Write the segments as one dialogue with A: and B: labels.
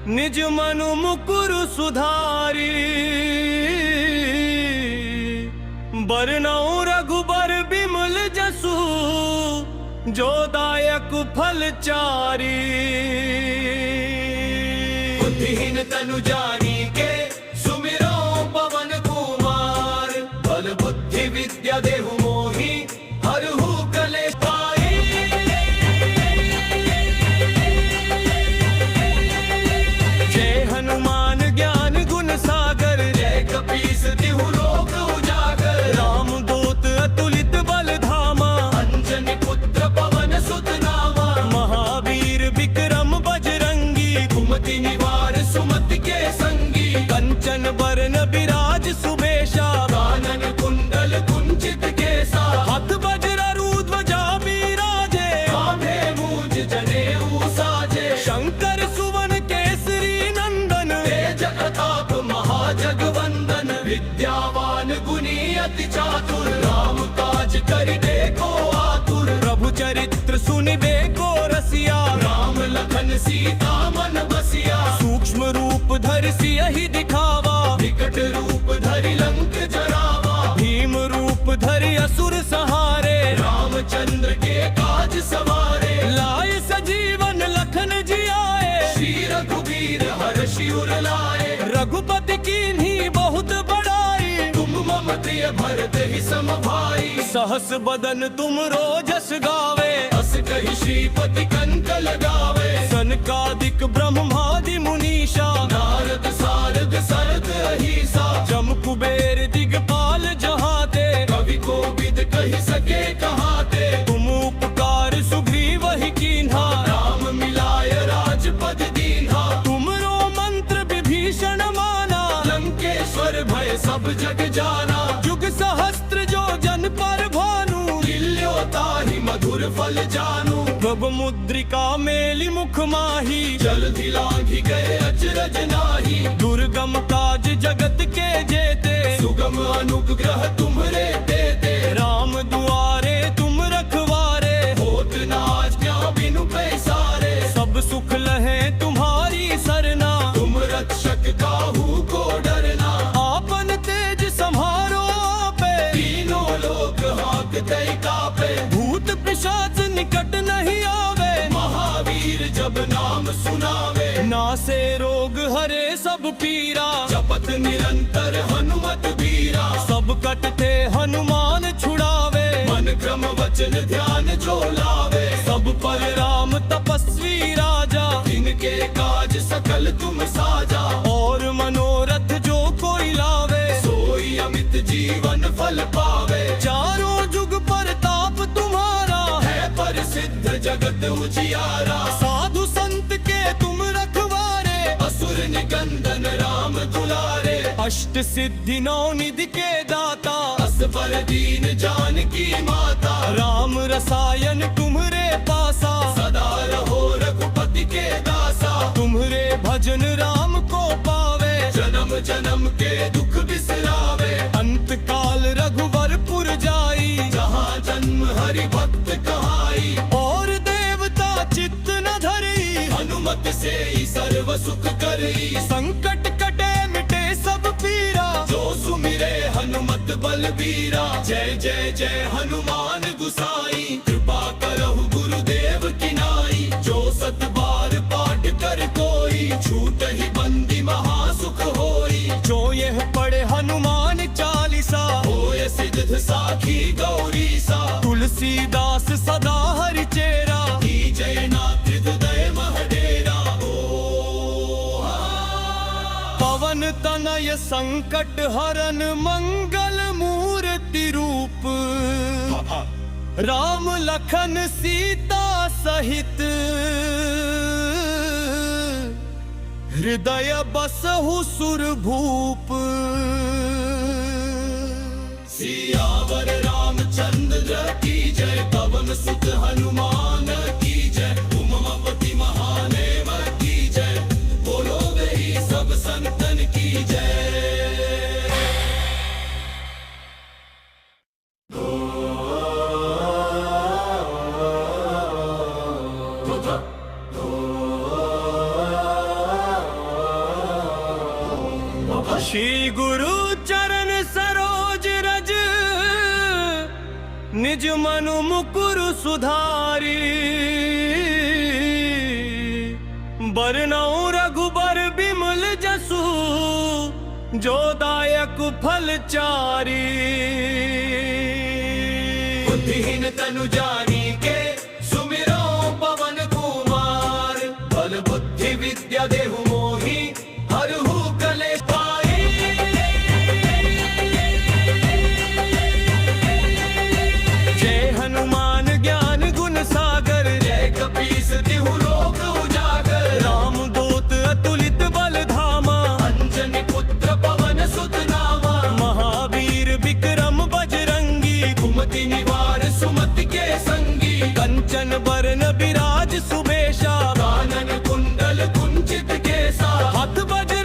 A: निज मनु मुकुरु सुधारी। बरनऊ रघुबर बिमल जसु जो दायक फल चारी। बुद्धिहीन तनु जानी के सुमिरो पवन कुमार। बल बुद्धि विद्या देहु मोहि हरहु कलेश पाई। जय हनुमान ज्ञान गुण सागर। जय कपीस तिहु लोक उजागर। राम दूत अतुलित बल धामा। अंजनी पुत्र पवन सुत नामा। महावीर विक्रम बजरंगी। कुमति निवार सुमति के संगी। कंचन बरन विराज सुबेशा। कानन कुंडल कुंचित केसा। हाथ वज्र ध्वजा बिराजे। कांधे मूज जनेऊ साजे। शंकर सुवन केसरी नंदन। तेज प्रताप महाजगवंदन। विद्यावान गुणी अति चातुर। राम काज करिबे को आतुर। प्रभु चरित्र सुनिबे को रसिया। राम लखन सीता मन बसिया। सूक्ष्म रूप धरि सियहि दिखावा। विकट रूप धरि लंक जरावा। भीम रूप धरि असुर सहारे। रामचंद्र के काज सवारे। लाए सजीवन लखन जियाए। श्री रघुवीर हर्षि उर लाए। रघुपति कीन्ही बहुत बड़ाई। तुम मम प्रिय भरत ही सम भाई। सहस बदन तुम रोजस गावे। अस कहि श्रीपति कंठ लगावे। सनकादिक ब्रह्मादि मुनीषा। नारद सारद सरद अहीसा। जम कुबेर दिगपाल जहाते। कवि कोविद कहि सके कहाते। तुम उपकार सुग्रीव ही कीन्हा। राम मिलाय राजपद दीन्हा। तुमरो मंत्र विभीषण माना। लंकेश्वर भय सब जग जाना। जुग सहस्त्र जो जन पर भानु। ताहि मधुर फल जानू। प्रभु मुद्रिका मेलि मुख माही। जलधि लांघि गए अचरज नाही। दुर्गम काज जगत के जेते। सुगम अनुग्रह तुम्हरे देते। राम दुआरे तुम रखवारे। होत न आज्ञा बिनु पैसारे। सब सुख लहे तुम्हारी सरना। तुम रक्षक काहू को डरना। आपन तेज सम्हारो आपे। तीनों लोक हाँकते कापे। भूत पिशाच निकट नहीं आवे। महावीर जब नाम सुनावे। नासे रोग हरे सब पीरा। जपत निरंतर हनुमत बीरा। सब कटते हनुमान छुड़ावे। मन क्रम वचन ध्यान जो लावे। सब पर राम तपस्वी राजा। इनके काज सकल तुम साजा। और मनोरथ जो कोई लावे। सोई अमित जीवन फल पावे। चारों जुग पर ताप तुम्हारा। है प्रसिद्ध जगत उजियारा। साधु संत के तुम रखवारे। असुर निकंदन राम दुलारे। अष्ट सिद्धि नौ निधि के दाता। असबर दीन जानकी माता। राम रसायन तुम्हरे पासा। सदा रहो रघुपति के दासा। तुम्हरे भजन राम को पावे। जन्म जन्म के दुख बिसरावे। अंत काल रघुवरपुर जाई। जहाँ जन्म हरि भक्त कहाई। और देवता चित्त न धरी। हनुमत से ही सर्व सुख करी। संकट कटे मिटे सब पीरा। जो सुमिरे हनुमत बलबीरा। जय जय जय हनुमान गुसाई। कृपा करहु गुरुदेव की नाई। जो सत बार पाठ कर कोई। छूट ही बंदी महासुख होई। जो यह पढ़े हनुमान चालीसा। होय सिद्ध साखी गौरी सा। तुलसीदास सदा हरि चेरा। की जय नाथ हृदय महडेरा। पवन तनय संकट हरन मंगल मूर्ति रूप। राम लखन सीता सहित। हृदय बसहु सुरभूप। सियावर रामचंद्र की जय। पवन सुत हनुमान की जय। उमापति महादेव की जय। बोलो वही सब संतन की जय। श्री गुरु चरण सरोज रज, निज मनु मुकुर सुधारी। बरनउँ रघुबर बिमल जसु, जो दायक फल चारी। बुद्धिहीन तनु जानिके, सुमिरो पवन कुमार। बल बुद्धि विद्या देहु मोहि, हरहु कलेश पाई। जय हनुमान ज्ञान गुण सागर, जय कपीस तिहु लोक उजागर। राम दूत अतुलित बल धामा, अंजनी पुत्र पवन सुत नामा। महावीर विक्रम बजरंगी, कुमति निवार सुमति के संगी। कंचन बरन बिराज सुबेशा, कानन कुंडल कुंचित केसा। हाथ वज्र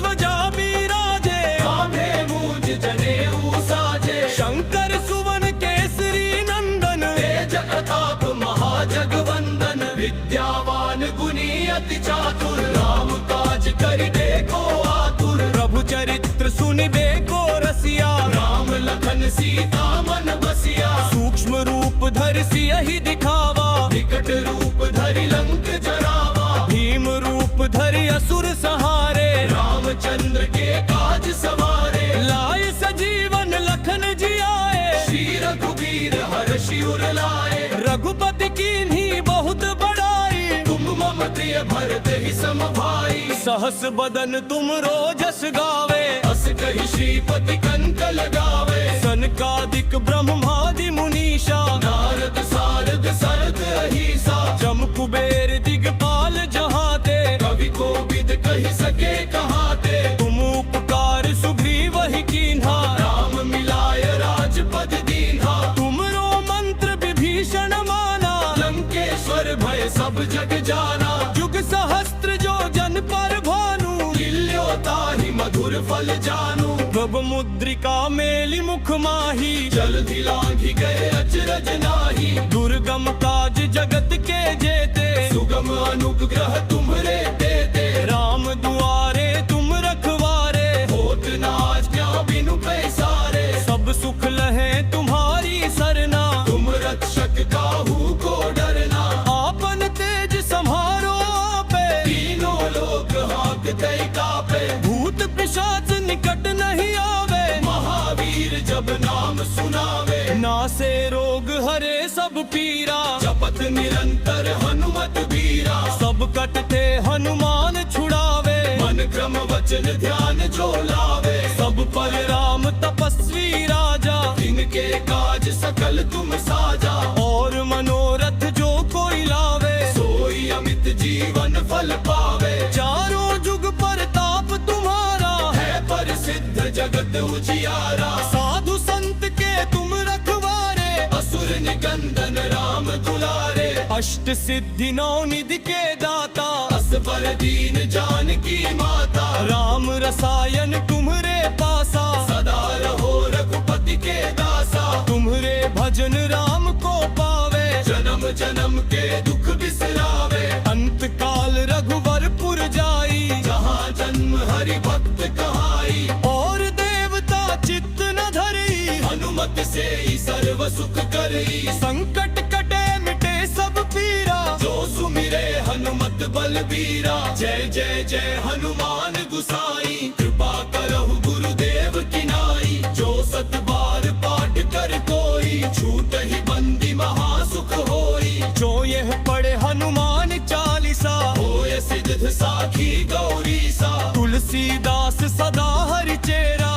A: ध्वजा बिराजे, कांधे मूज जनेऊ साजे। शंकर सुवन केसरी नंदन, तेज प्रताप महाजगवंदन। विद्यावान गुणी अति चातुर, राम काज करिबे को आतुर। प्रभु चरित्र सुनिबे को रसिया, राम लखन सीता मन बसिया। सूक्ष्म रूप धरि सियहि दिखावा, विकट रूप धरि लंक जरावा। भीम रूप धरि असुर सहारे, रामचंद्र के काज सवारे। लाए सजीवन लखन जियाए, श्री रघुबीर हर्षि उर लाए। रघुपति कीन्ही बहुत बड़ाई, तुम मम प्रिय भरत ही सम भाई। सहस बदन तुम रोजस गावे, अस कहि श्रीपति कंठ लगावे। सनकादिक ब्रह्मादि मुनीषा, नारद सारद सरद अहीसा। जम कुबेर दिगपाल जहाते, कवि कोविद कहि सके कहाते। तुम उपकार सुग्रीव ही कीन्हा, राम मिलाय राजपद दीन्हा। तुमरो मंत्र विभीषण माना, लंकेश्वर भय सब जग जाना। जुग सहस्त्र जो जन पर भानु, लील्यो ताहि मधुर फल जानू। प्रभ मुद्रिका मेलि मुख माही, जलधि लांघि गए अचरज नाहि। दुर्गम काज जगत के जेते, सुगम अनुग्रह तुम्हरे देते। राम दुआरे तुम रखवारे, होत न आज्ञा बिनु पैसारे। सब सुख लहे तुम्हारी सरना, तुम रक्षक काहू को डरना। आपन तेज सम्हारो आपे, तीनों लोक हाँकते कापे। भूत पिशाच निकट नहीं आवे, महावीर जब नाम सुनावे। नासे रोग हरे सब पीरा, जपत निरंतर हनुमत बीरा। सब कटते हनुमान छुड़ावे, मन क्रम वचन ध्यान जो लावे। सब पर राम तपस्वी राजा, जिनके काज सकल तुम साजा। और मनोरथ जो कोई लावे, सोई अमित जीवन फल पावे। चारों जुग परताप तुम्हारा, है प्रसिद्ध जगत उजियारा। साधु संत के तुम रखवारे, असुर निकंदन राम दुलारे। अष्ट सिद्धि नौ निधि के दाता, असबर दीन जानकी माता। राम रसायन तुम्हरे पासा, सदा रहो रघुपति के दासा। तुम्हरे भजन राम को पावे, जन्म जन्म के दुख बिसरावे। अंत काल रघुवर पुर जाई, जहाँ जन्म हरि भक्त कहाई। और देवता चित्त न धरी, हनुमत से ही सर्व सुख करई। संकट कटे मिटे सब पीरा, जो सुमिरे हनुमत बलबीरा। जय जय जय हनुमान गुसाई, कृपा करहु गुरुदेव की नाई। जो सत बार पाठ कर कोई, छूटहि बंदी महासुख होई। जो यह पढ़े हनुमान चालीसा, होय सिद्ध साखी गौरीसा। तुलसीदास सदा हरि चेरा,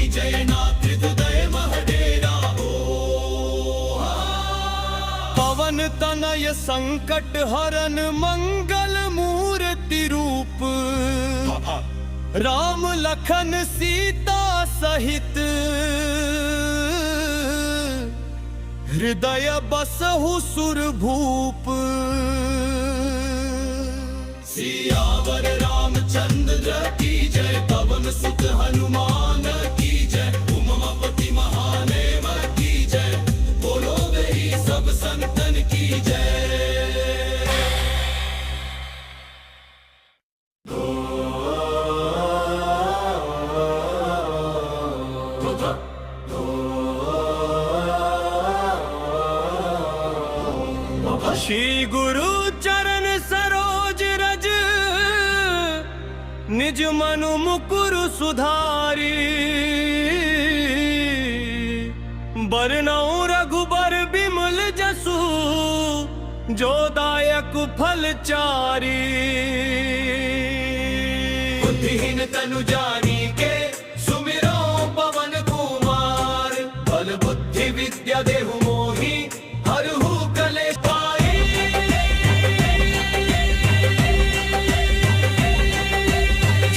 A: जय नाथ हृदय महडेरा। पवन तनय संकट हरन, मंगल मूर्ति रूप। राम लखन सीता सहित, हृदय बसहु सुरभूप। सियावर रामचंद्र की जय, पवन सुत हनुमान की जय। उमापति महादेव की जय, बोलो वही सब संतन की जय। निज मनु मुकुरु सुधारी बरनऊ रघुबर बिमल जसु जो दायक फल चारी बुद्धिहीन तनु जानी के सुमिरो पवन कुमार बल बुद्धि विद्या देहु मोहि हरहु कलेश पाई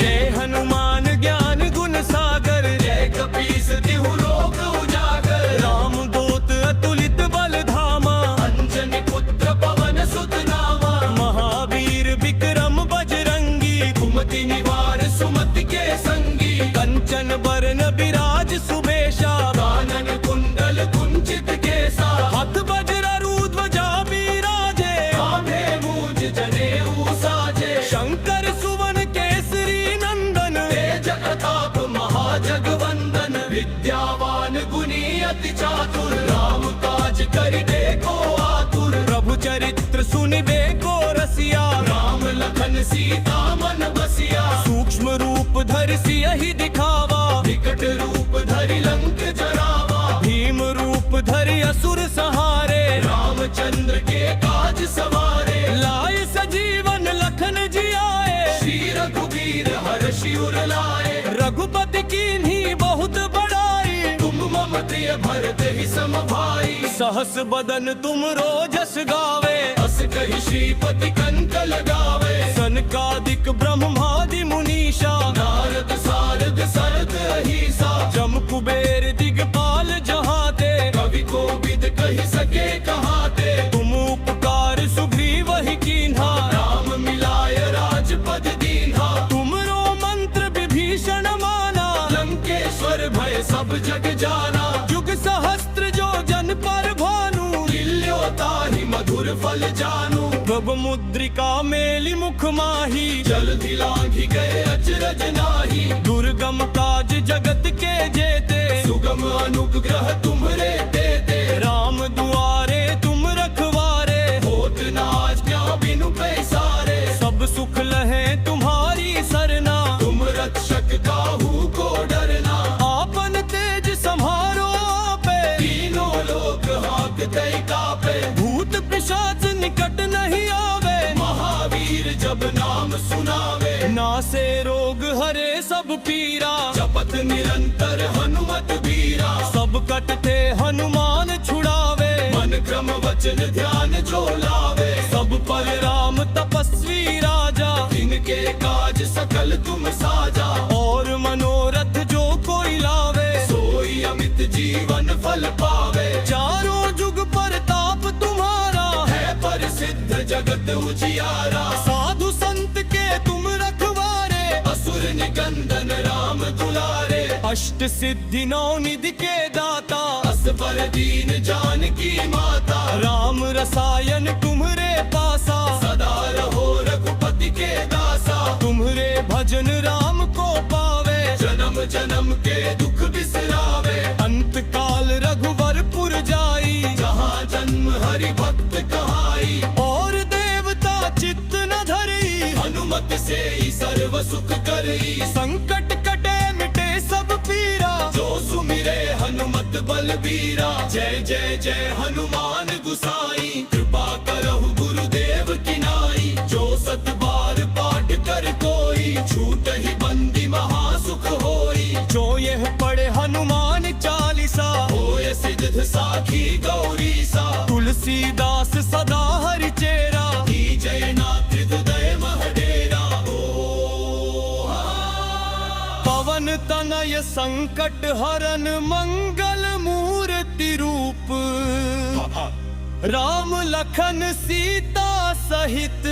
A: जय हनुमान ज्ञान गुण सागर जय कपीस तिहु लोक उजागर राम दूत अतुलित बल धामा अंजनी पुत्र पवन सुत नामा महावीर विक्रम बजरंगी कुमति निवार सुमति के संगी कंचन बरन विराज सुबेशा कानन कुंडल कुंचित केसा हाथ वज्र ध्वजा बिराजे कांधे मूज जनेऊ साजे शंकर सुवन केसरी नंदन तेज प्रताप महाजगवंदन विद्यावान गुणी अति चातुर राम काज करिबे को आतुर प्रभु चरित्र सुनिबे को रसिया राम लखन सीता मन बसिया सूक्ष्म रूप धरि सियहि दिखावा विकट रूप धरि लंक जरावा भीम रूप धरि असुर सहारे रामचंद्र के काज सवारे लाए सजीवन लखन जियाए श्री रघुवीर हर्षि उर लाए रघुपति कीन्ही बहुत बड़ाई तुम मम प्रिय भरत ही सम भाई सहस बदन तुम रोजस गावे अस कहि श्रीपति कंठ लगावे सनकादिक ब्रह्मादि मुनीषा नारद सारद सरद अहिसा जम कुबेर दिगपाल जहाते कवि कोविद कहि सके कहाते तुम उपकार सुग्रीव ही कीन्हा राम मिलाय राजपद दीन्हा तुमरो मंत्र विभीषण माना लंकेश्वर भय सब जग जाना युग सहस्त्र जो जन पर भानु लील्योताहि मधुर फल जानू प्रभ मुद्रिका मेलि मुख माही जल्दी लांघि गए अचरज नाही दुर्गम काज जगत के जेते सुगम अनुग्रह तुम्हरे देते राम दुआरे तुम रखवारे होत न आज्ञा बिनु पैसारे सब सुख लहे तुम्हारी सरना तुम रक्षक काहू को डरना आपन तेज सम्हारो आपे तीनों लोक हाँकते कापे भूत पिशाच निकट नहीं आवे महावीर जब नाम सुनावे नासे रोग हरे सब पीरा जपत निरंतर हनुमत बीरा सब कटते हनुमान छुड़ावे मन क्रम वचन ध्यान जो लावे सब पर राम तपस्वी राजा जिनके काज सकल तुम साजा और मनोरथ जो कोई लावे सोई अमित जीवन फल पावे चारों जुग परताप तुम्हारा है प्रसिद्ध जगत उजियारा साधु संत के तुम रखवारे असुर निकंदन राम दुलारे अष्ट सिद्धि नौ निधि के दाता असबर दीन जानकी माता राम रसायन तुम्हरे पासा सदा रहो रघुपति के दासा तुम्हरे भजन राम को पावे जन्म जन्म के दुख बिसरावे अंत काल रघुवरपुर जाई जहाँ जन्म हरि भक्त कहाई और देवता चित्त न धरी हनुमत से ही सर्व सुख करी संकट कटे मिटे सब पीरा जो सुमिरे हनुमत बलबीरा जय जय जय हनुमान गुसाई कृपा करहु गुरुदेव की नाई जो सत बार पाठ कर कोई छूट ही बंदी महासुख होई जो यह पढ़े हनुमान चालीसा होय सिद्ध साखी गौरी सा तुलसीदास सदा हरि चेरा की जय नाथ हृदय महडेरा पवन तनय संकट हरन मंगल मूर्ति रूप राम लखन सीता सहित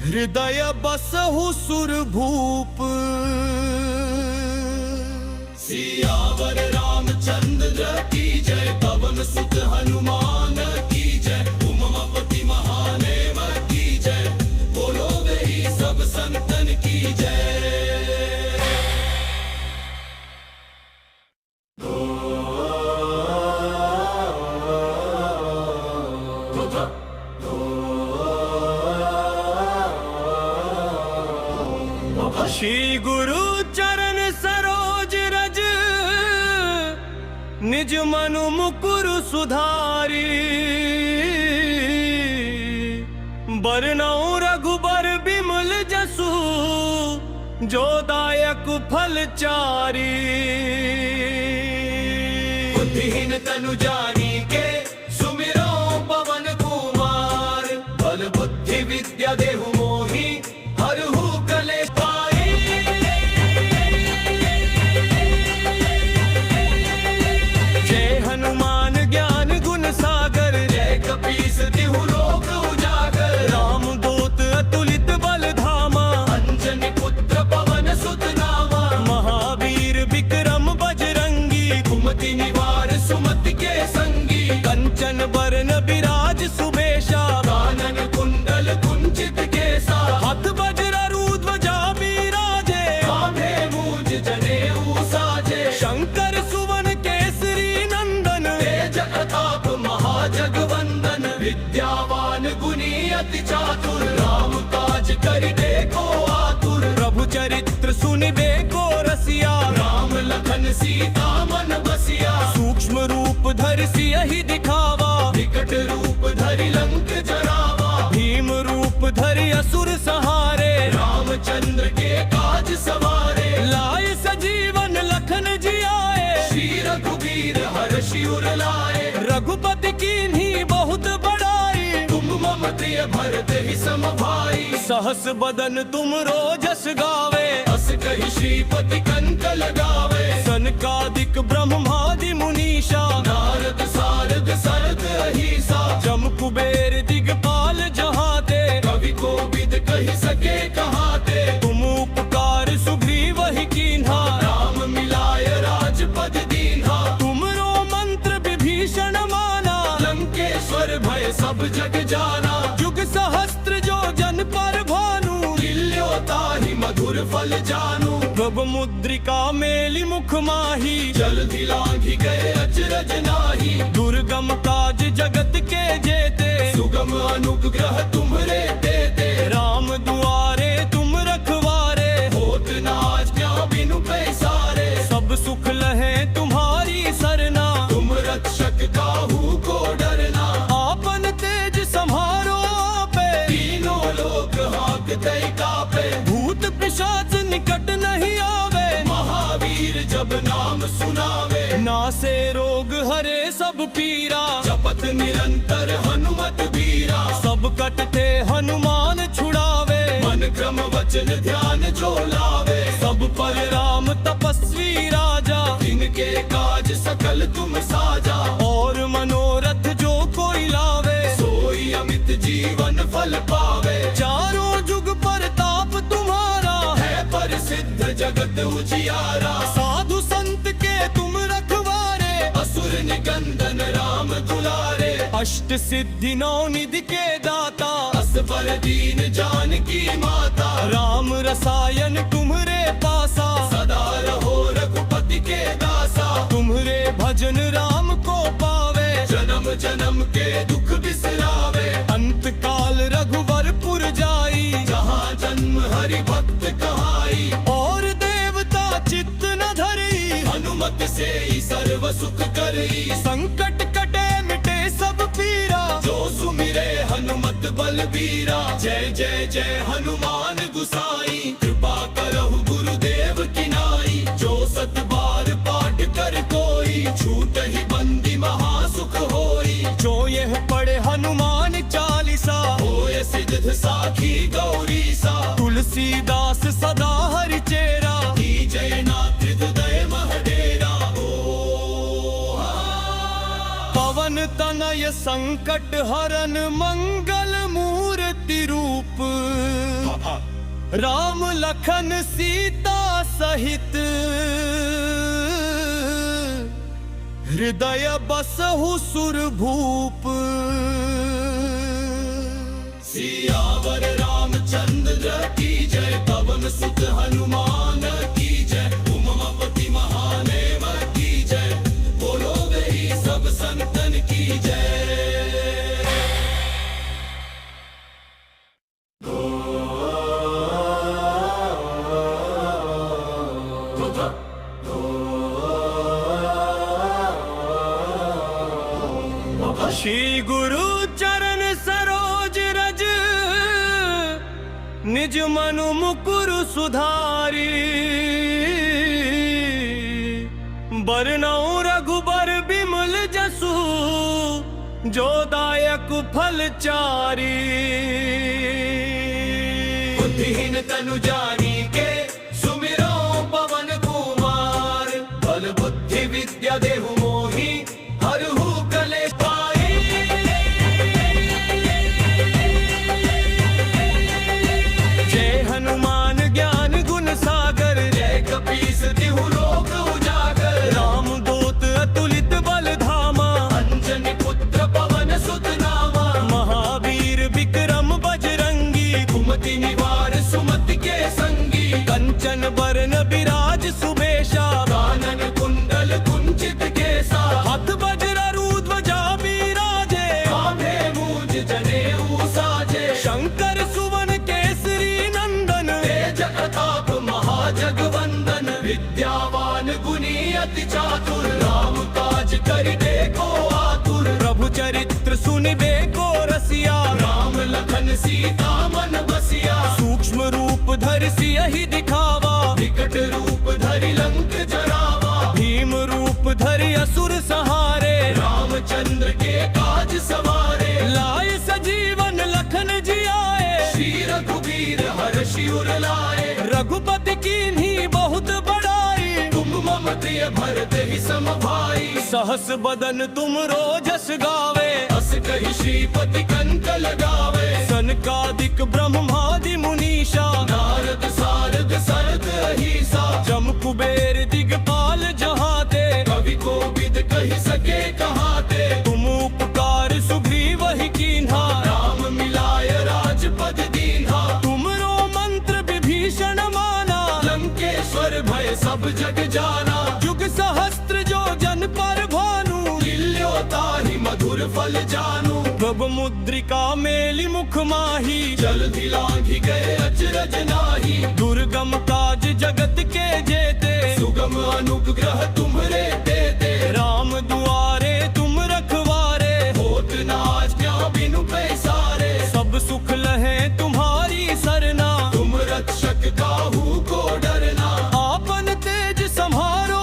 A: हृदय बसहु सुरभूप सियावर रामचंद्र की जय पवन सुत हनुमान की जय उमापति महादेव की जय बोलो गई सब संतन की जय। श्री गुरु चरण सरोज रज, निज मनु मुकुर सुधारी। बरनउँ रघुबर बिमल जसु, जो दायक फल चारी। बुद्धिहीन तनु जानिके, सुमिरो पवन कुमार। बल बुद्धि विद्या देहु मोहि, हरहु कलेश पाई। जय हनुमान ज्ञान गुण सागर, जय कपीस तिहु लोक उजागर। राम दूत अतुलित बल धामा, अंजनी पुत्र पवन सुत नामा। महावीर विक्रम बजरंगी, कुमति निवार सुमति के संगी। कंचन बरन विराज सुबेशा, कानन कुंडल कुंचित केसा। हाथ वज्र ध्वजा बिराजे, कांधे मूंज जनेऊ साजे। शंकर सुवन केसरी नंदन, तेज प्रताप महाजगवंदन। विद्यावान गुणी अति चातुर, राम काज करिबे को आतुर। प्रभु चरित्र सुनिबे को रसिया, राम लखन सीता मन बसिया। सूक्ष्म रूप धरि सियहि दिखावा, विकट रूप धरि लंक जरावा। भीम रूप धरि असुर संहारे, रामचंद्र के काज सवारे। लाए सजीवन लखन जियाए, श्री रघुवीर हर्षि उर लाए। रघुपति कीन्ही बहुत बड़ाई, तुम मम प्रिय भरत ही सम भाई। सहस बदन तुम रोजस गावे, अस कहि श्रीपति कंठ लगावे। सनकादिक ब्रह्मादि मुनीषा, नारद सारद सरद अहीसा। जम कुबेर दिगपाल जहाते, कवि कोविद कहि सके कहाते। तुम उपकार सुग्रीव ही कीन्हा, राम मिलाय राजपद दीन्हा। तुमरो मंत्र विभीषण माना, लंकेश्वर भय सब जग जाना। जुग सहस्त्र जो जन पर भानु, ताहि मधुर फल जानू। प्रभु मुद्रिका मेलि मुख माही, जल्दी लांघि गए अचरज नाही। दुर्गम काज जगत के जेते, सुगम अनुग्रह तुम्हरे देते। राम दुआरे तुम रखवारे, होत न आज्ञा बिनु पैसारे। सब सुख लहे तुम्हारी सरना, तुम रक्षक काहू को डरना। आपन तेज सम्हारो आपे, तीनों लोक हाँकते कापे। भूत पिशाच निकट नहीं आवे, महावीर जब नाम सुनावे। नासे रोग हरे सब पीरा, जपत निरंतर हनुमत बीरा। सब कटते हनुमान छुड़ावे, मन क्रम वचन ध्यान जो लावे। सब पर राम तपस्वी राजा, जिनके काज सकल तुम साजा। और मनोरथ जो कोई लावे, सोई अमित जीवन फल पावे। चारों जुग परताप तुम्हारा, है प्रसिद्ध जगत उजियारा। साधु संत के तुम रखवारे, असुर निकंदन राम दुलारे। अष्ट सिद्धि नौ निधि के दाता, असबर दीन जानकी माता। राम रसायन तुम्हरे पासा, सदा रहो रघुपति के दासा। तुम्हरे भजन राम को पावे, जन्म जन्म के दुख बिसरावे। अंत काल रघुवरपुर जाई, जहाँ जन्म हरि भक्त कहाई। और देवता चित्त न धरी, हनुमत से ही सर्व सुख करई। संकट कटे मिटे सब पीरा, जो सुमिरे हनुमत बलबीरा। जय जय जय हनुमान गुसाई, कृपा करहु गुरुदेव की नाई। जो सत बार पाठ कर कोई, छूटहि बंदी महासुख होई। जो यह पढ़े हनुमान चालीसा, होय सिद्ध साखी गौरी सा। तुलसीदास सदा हरि चेरा, जय नाथ हृदय महडेरा। पवन तनय संकट हरन, मंगल मूर्ति रूप। राम लखन सीता सहित, हृदय बसहु सुरभूप। सियावर रामचंद्र की जय, पवन सुत हनुमान की जय। उमापति महादेव की जय, बोलो गई सब संतन की जय। निज मनु मुकुरु सुधारी बरनऊ रघुबर बिमल जसु जो दायक फल चारी बुद्धिहीन तनु जानी के सुमिरो पवन कुमार बल बुद्धि विद्या देहु मोहि हरहु कलेश पाई जय हनुमान ज्ञान गुण सागर जय कपीस तिहु लोक उजागर राम दूत अतुलित बल धामा अंजनी पुत्र पवन सुत नामा महावीर विक्रम बजरंगी कुमति निवार सुमति के संगी कंचन बरन विराज सुबेशा कानन कुंडल कुंचित केसा हाथ वज्र ध्वजा बिराजे कांधे मूज जनेऊ साजे शंकर सुवन केसरी नंदन तेज प्रताप महाजगवंदन विद्यावान गुणी अति चातुर राम काज करिबे को आतुर प्रभु चरित्र सुनिबे को रसिया राम लखन सीता मन बसिया सूक्ष्म रूप धरि सियहि दिखावा विकट रूप धरि लंक जरावा भीम रूप धरि असुर सहारे रामचंद्र के काज सवारे लाए सजीवन लखन जियाए श्री रघुवीर हर्षि उर लाए रघुपति कीन्ही बहुत बड़ाई तुम मम प्रिय भरत ही सम भाई सहस बदन तुम रोजस गावे अस कहि श्रीपति कंठ लगावे सनकादिक ब्रह्मादि मुनीषा नारद सारद सरद अहिसा जम कुबेर दिगपाल जहाते कवि कोविद कहि सके कहाते तुम उपकार सुग्रीव ही कीन्हा राम मिलाय राजपद दीन्हा तुमरो मंत्र विभीषण माना लंकेश्वर भय सब जग जाना जुग सहस्त्र जो जन पर भानु ताहि मधुर फल जानू प्रभु मुद्रिका मेलि मुख माही जल्दी लांघि गए अचरज नाही दुर्गम काज जगत के जेते सुगम अनुग्रह तुम्हरे देते राम दुआरे तुम रखवारे होत न आज्ञा बिनु पैसारे सब सुख लहे तुम्हारी सरना तुम रक्षक काहू को डरना आपन तेज सम्हारो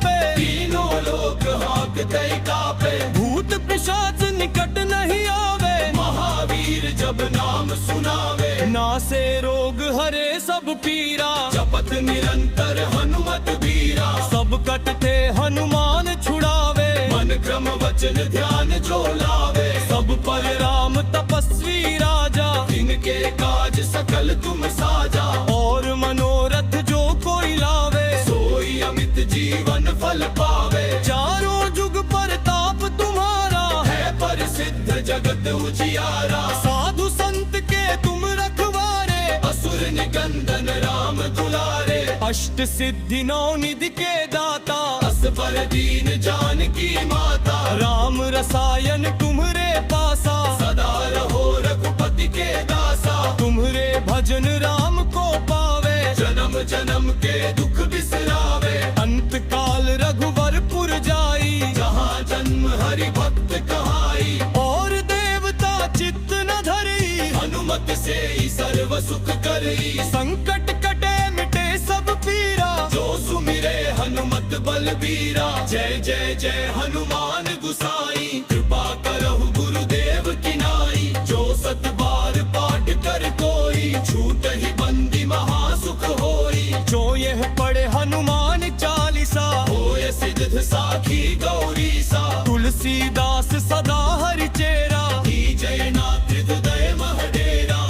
A: पे तीनों लोक हाँकते कापे भूत पिशाच निकट नहीं आवे महावीर जब नाम सुनावे नासे रोग हरे सब पीरा जपत निरंतर हनुमत बीरा सब कटते हनुमान छुड़ावे मन क्रम वचन ध्यान जो लावे सब पर राम तपस्वी राजा इनके काज सकल तुम साजा और मनोरथ जो कोई लावे सोई अमित जीवन फल पावे चारों जुग परताप तुम्हारा है प्रसिद्ध जगत उजियारा साधु संत के तुम रखवारे असुर निकंदन राम दुलारे अष्ट सिद्धि नौ निधि के दाता असबर दीन जानकी माता राम रसायन तुम्हरे पासा सदा रहो रघुपति के दासा तुम्हरे भजन राम को पावे जन्म जन्म के दुख बिसरावे अंत काल रघुवरपुर जाई जहाँ जन्म हरि भक्त कहाई और देवता चित्त न धरी हनुमत से ही सर्व सुख करी संकट कटे मिटे सब पीरा जो सुमिरे हनुमत बलबीरा जय जय जय हनुमान गुसाई कृपा करहु गुरुदेव की नाई जो सत बार पाठ कर कोई छूट ही बंदी महासुख होई जो यह पढ़े हनुमान चालीसा होय सिद्ध साखी गौरी सा तुलसीदास सदा हरि चेरा की जय नाथ हृदय महडेरा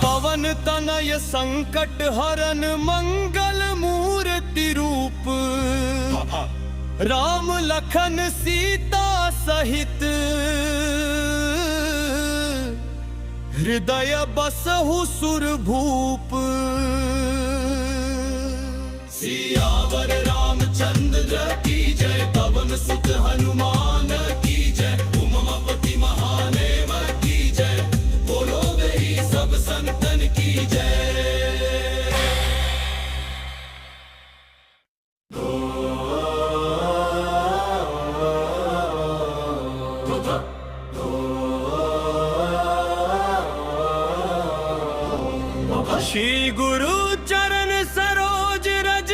A: पवन तनय संकट हरन मंगल मूर्ति रूप राम लखन सीता सहित हृदय बसहु सुरभूप सियावर रामचंद्र की जय पवन सुत हनुमान की जय उमापति महादेव की जय बोलो गई सब संतन की जय। श्री गुरु चरण सरोज रज,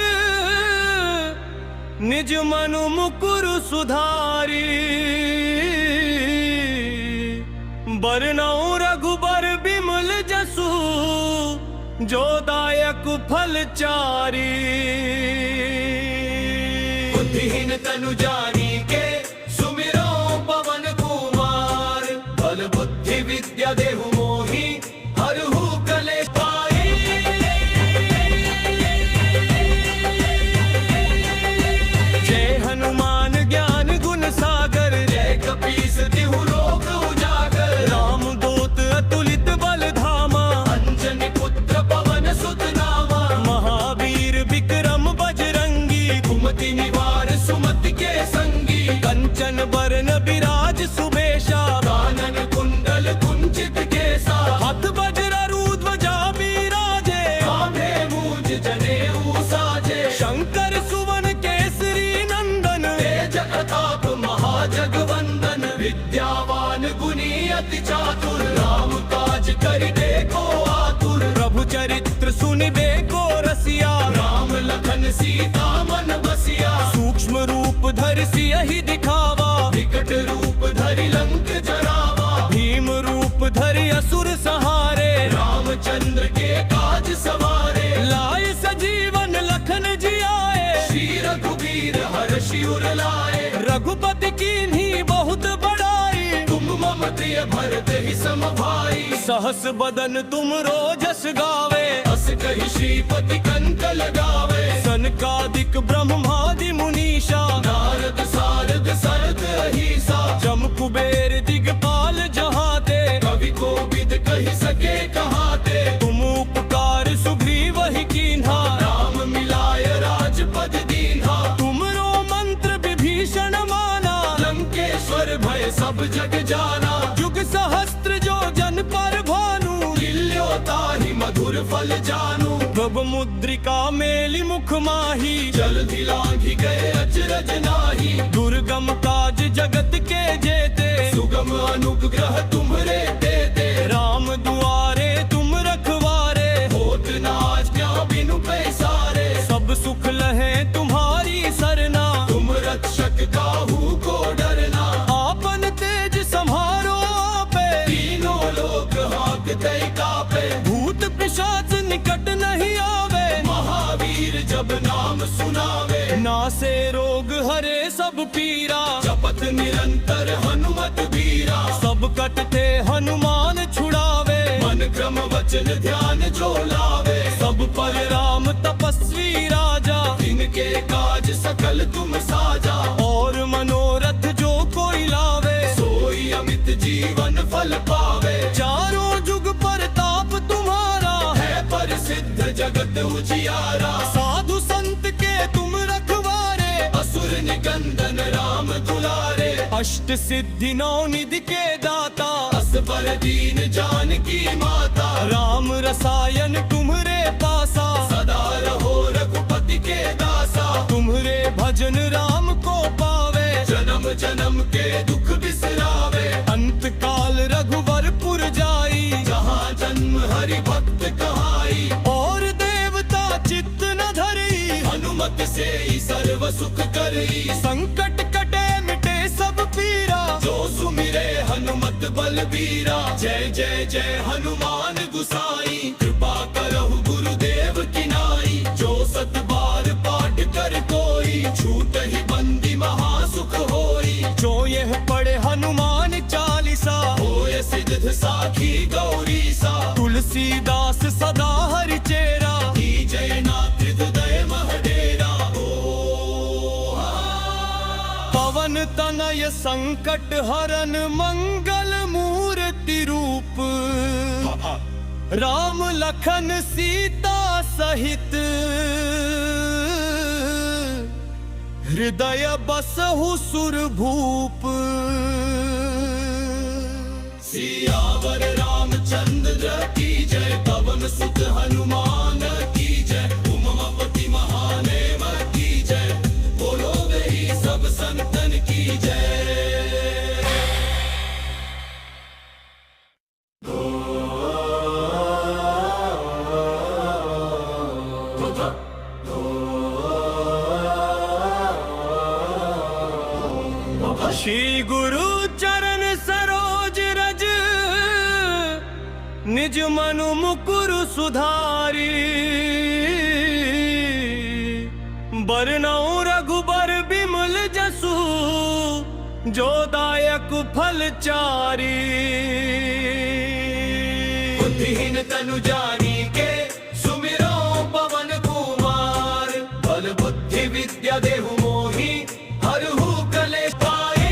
A: निज मनु मुकुर सुधारी। बरनउँ रघुबर बिमल जसु, जो दायक फल चारी। बुद्धिहीन तनु जानिके, सुमिरो पवन कुमार। बल बुद्धि विद्या देहु मोहि, हरहु कलेश पाई। जय हनुमान ज्ञान गुण सागर, जय कपीस तिहु लोक उजागर। राम दूत अतुलित बल धामा, अंजनी पुत्र पवन सुत नामा। महावीर विक्रम बजरंगी, कुमति निवार सुमति के संगी। कंचन बरन बिराज सुबेशा, कानन कुंडल कुंचित केसा। हाथ वज्र ध्वजा बिराजे, कांधे मूज जनेऊ साजे। शंकर सुवन केसरी नंदन, तेज प्रताप महाजगवंदन। विद्यावान गुणी अति चातुर, राम काज करिबे को आतुर। प्रभु चरित्र सुनिबे को रसिया, राम लखन सीता मन बसिया। सूक्ष्म रूप धरि सियहि दिखावा, विकट रूप धरि लंक जरावा। भीम रूप धरि असुर सहारे, रामचंद्र के काज सवारे। लाए सजीवन लखन जियाए, श्री रघुबीर हर्षि उर लाए। रघुपति कीन्ही बहुत बड़ाई, तुम मम प्रिय भरत ही सम भाई। सहस बदन तुम रोजस गावे, अस कहि श्रीपति कंठ लगावे। सनकादिक ब्रह्मादि मुनीषा, नारद सारद सरद अहीसा। जम कुबेर दिगपाल जहाते, कवि कोविद कहि सके कहाते। तुम उपकार सुग्रीव ही कीन्हा, राम मिलाय राजपद दीन्हा। तुमरो मंत्र विभीषण माना, लंकेश्वर भय सब जग जाना। जुग सहस्त्र जो जन पर भानु, लील्यो ताहि मधुर फल जानू। प्रभ मुद्रिका मेलि मुख माही, जलधि लांघि गए अचरज नाहि। दुर्गम काज जगत के जेते, सुगम अनुग्रह तुम्हरे देते। राम दुआरे तुम रखवारे, होत न आज्ञा बिनु पैसारे। सब सुख लहे तुम्हारी सरना, तुम रक्षक काहू को डरना। आपन तेज सम्हारो आपे, तीनों लोक हाँकते कापे। भूत पिशाच निकट नहीं आवे, महावीर जब नाम सुनावे। नासे रोग हरे सब पीरा, जपत निरंतर हनुमत बीरा। सब कटते हनुमान छुड़ावे, मन क्रम वचन ध्यान जो लावे। सब पर राम तपस्वी राजा, तिनके काज सकल तुम साजा। और मनोरथ जो कोई लावे, सोई अमित जीवन फल पावे। चारों जुग परताप तुम्हारा, है प्रसिद्ध जगत उजियारा। साधु संत के तुम रखवारे, असुर निकंदन राम दुलारे। अष्ट सिद्धि नौ निधि के दाता, असबर दीन जानकी माता। राम रसायन तुम्हरे पासा, सदा रहो रघुपति के दासा। तुम्हरे भजन राम को पावे, जन्म जन्म के दुख बिसरावे। अंत काल रघुवर पुर जाई, जहाँ जन्म हरि भक्त कहाई। और देवता चित्त न धरी, हनुमत से ही सर्व सुख करई। संकट कटे मिटे सब पीरा, जो सुमिरे हनुमत बलबीरा। जय जय जय हनुमान गुसाई, कृपा करहु गुरुदेव की नाई। जो सत बार पाठ कर कोई, छूटहि बंदी महासुख होई। जो यह पढ़े हनुमान चालीसा, होय सिद्ध साखी गौरीसा। तुलसीदास सदा हरि चेरा, जय नाथ हृदय महडेरा। पवन तनय संकट हरन, मंगल मूर्ति रूप। राम लखन सीता सहित, हृदय बसहु सुरभूप। सियावर रामचंद्र की जय, पवन सुत हनुमान की जय। उमापति महादेव की जय, बोलो गई सब संतन की जय। निज मनु मुकुरु सुधारी बरनऊ रघुबर बिमल जसु जो दायक फल चारी बुद्धिहीन तनु जानी के सुमिरो पवन कुमार बल बुद्धि विद्या देहु मोहि हरहु कलेश पाई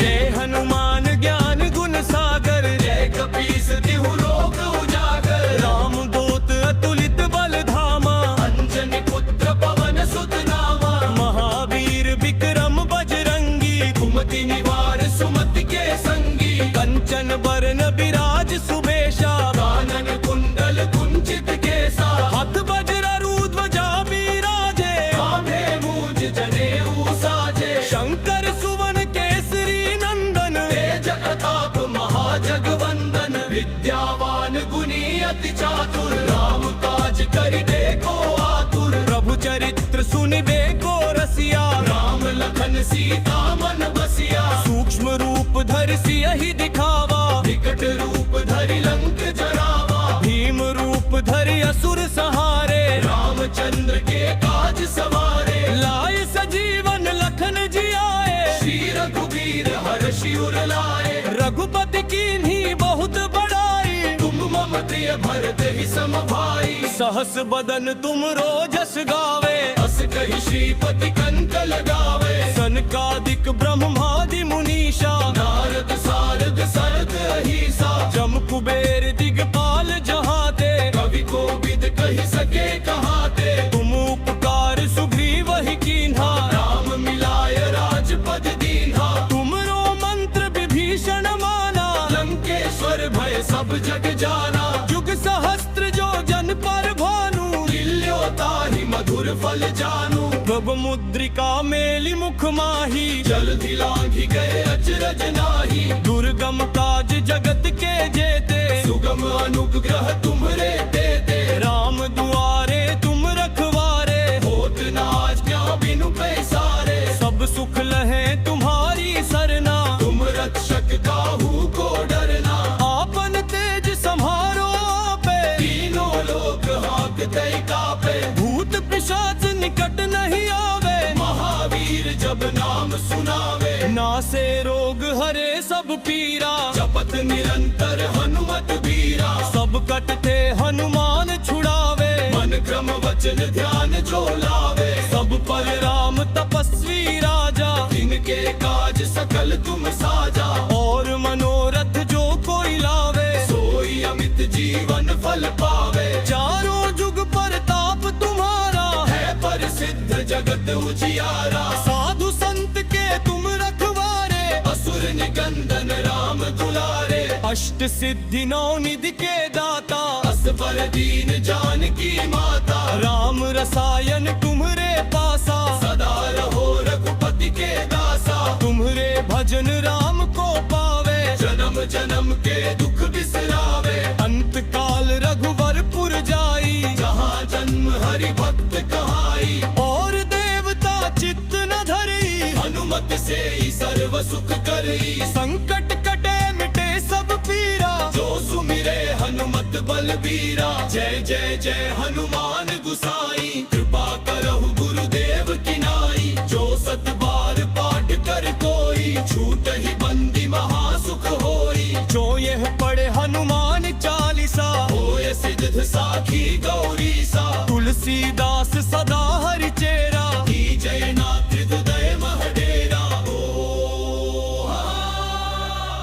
A: जय हनुमान ज्ञान गुण सागर जय कपीस तिहु लोक उजागर राम दूत अतुलित बल धामा अंजनी पुत्र पवन सुत नामा महावीर विक्रम बजरंगी कुमति निवार सुमति के संगी कंचन बरन विराज सुबेशा कानन कुंडल कुंचित केसा हाथ वज्र ध्वजा बिराजे कांधे मूज जनेऊ साजे शंकर सुवन केसरी नंदन तेज प्रताप महाजगवंदन विद्यावान गुणी अति चातुर राम काज करिबे को आतुर प्रभु चरित्र सुनिबे को रसिया राम लखन सीता मन बसिया सूक्ष्म रूप धरि सियहि दिखावा विकट रूप धरि लंक जरावा भीम रूप धरि असुर सहारे रामचंद्र के काज सवारे लाए सजीवन लखन जियाए श्री रघुवीर हर्षि उर लाए रघुपति कीन्ही बहुत बड़ाई तुम मम प्रिय भरत ही सम भाई सहस बदन तुम रोजस गावे अस कहि श्रीपति कंठ लगावे सनकादिक ब्रह्मादि मुनीषा नारद सारद सरद अहिसा जम कुबेर दिगपाल जहाते कवि कोविद कहि सके कहाते तुम उपकार सुग्रीव ही कीन्हा राम मिलाय राजपद दीन्हा तुमरो मंत्र विभीषण माना लंकेश्वर भय सब जग जाना युग सहस्त्र जो जन पर भानु लील्योताहि मधुर फल जानू प्रभु मुद्रिका मेलि मुख माही जल्दी लांघि गए अचरज नाही दुर्गम काज जगत के जेते सुगम अनुग्रह तुम्हरे देते राम दुआरे तुम रखवारे होत न आज्ञा बिनु पैसारे सब सुख लहे तुम्हारी सरना तुम रक्षक काहू को डरना आपन तेज सम्हारो आपे तीनों लोक हाँकते कापे भूत पिशाच निकट नहीं आवे महावीर जब नाम सुनावे नासे रोग हरे सब पीरा जपत निरंतर हनुमत बीरा सब कटते हनुमान छुड़ावे मन क्रम वचन ध्यान जो लावे सब पर राम तपस्वी राजा जिनके काज सकल तुम साजा और मनोरथ जो कोई लावे सोई अमित जीवन फल पावे चारों जुग परताप तुम्हारा है प्रसिद्ध जगत उजियारा साधु संत के तुम रखवारे असुर निकंदन राम दुलारे अष्ट सिद्धि नौ निधि के दाता असबर दीन जानकी माता राम रसायन तुम्हरे पासा सदा रहो रघुपति के दासा तुम्हरे भजन राम को पावे जन्म जन्म के दुख बिसरावे अंत काल रघुवरपुर जाई जहाँ जन्म हरि भक्त कहाई और देवता चित्त न धरी हनुमत से ही सर्व सुख करी संकट कटे मिटे सब पीरा जो सुमिरे हनुमत बलबीरा जय जय जय हनुमान गुसाई कृपा करहु गुरुदेव की नाई जो सत बार पाठ कर कोई छूट ही बंदी महासुख होई जो यह पढ़े हनुमान चालीसा होय सिद्ध साखी गौरी सा तुलसीदास सदा हरि चेरा की जय नाथ हृदय महडेरा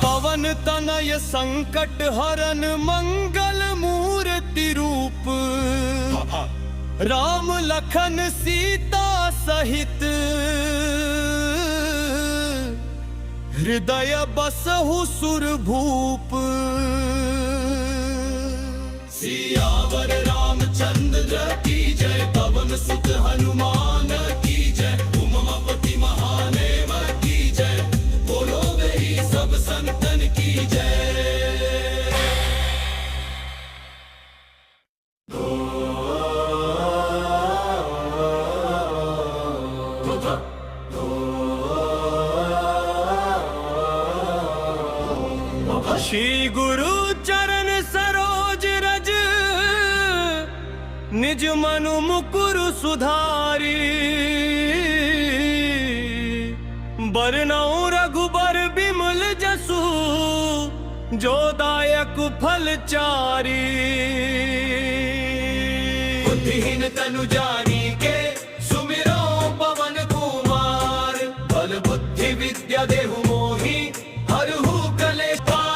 A: पवन तनय संकट हरन मंगल मूर्ति रूप राम लखन सीता सहित हृदय बसहु सुरभूप सियावर रामचंद्र की जय पवन सुत हनुमान की जय उमापति महादेव की जय बोलो गई सब संतन की जय। श्री गुरु चरण सरोज रज, निज मनु मुकुर सुधारी। बरनउँ रघुबर बिमल जसु, जो दायक फल चारी। बुद्धिहीन तनु जानिके, सुमिरो पवन कुमार। बल बुद्धि विद्या देहु मोहि, हरहु कलेश पाई।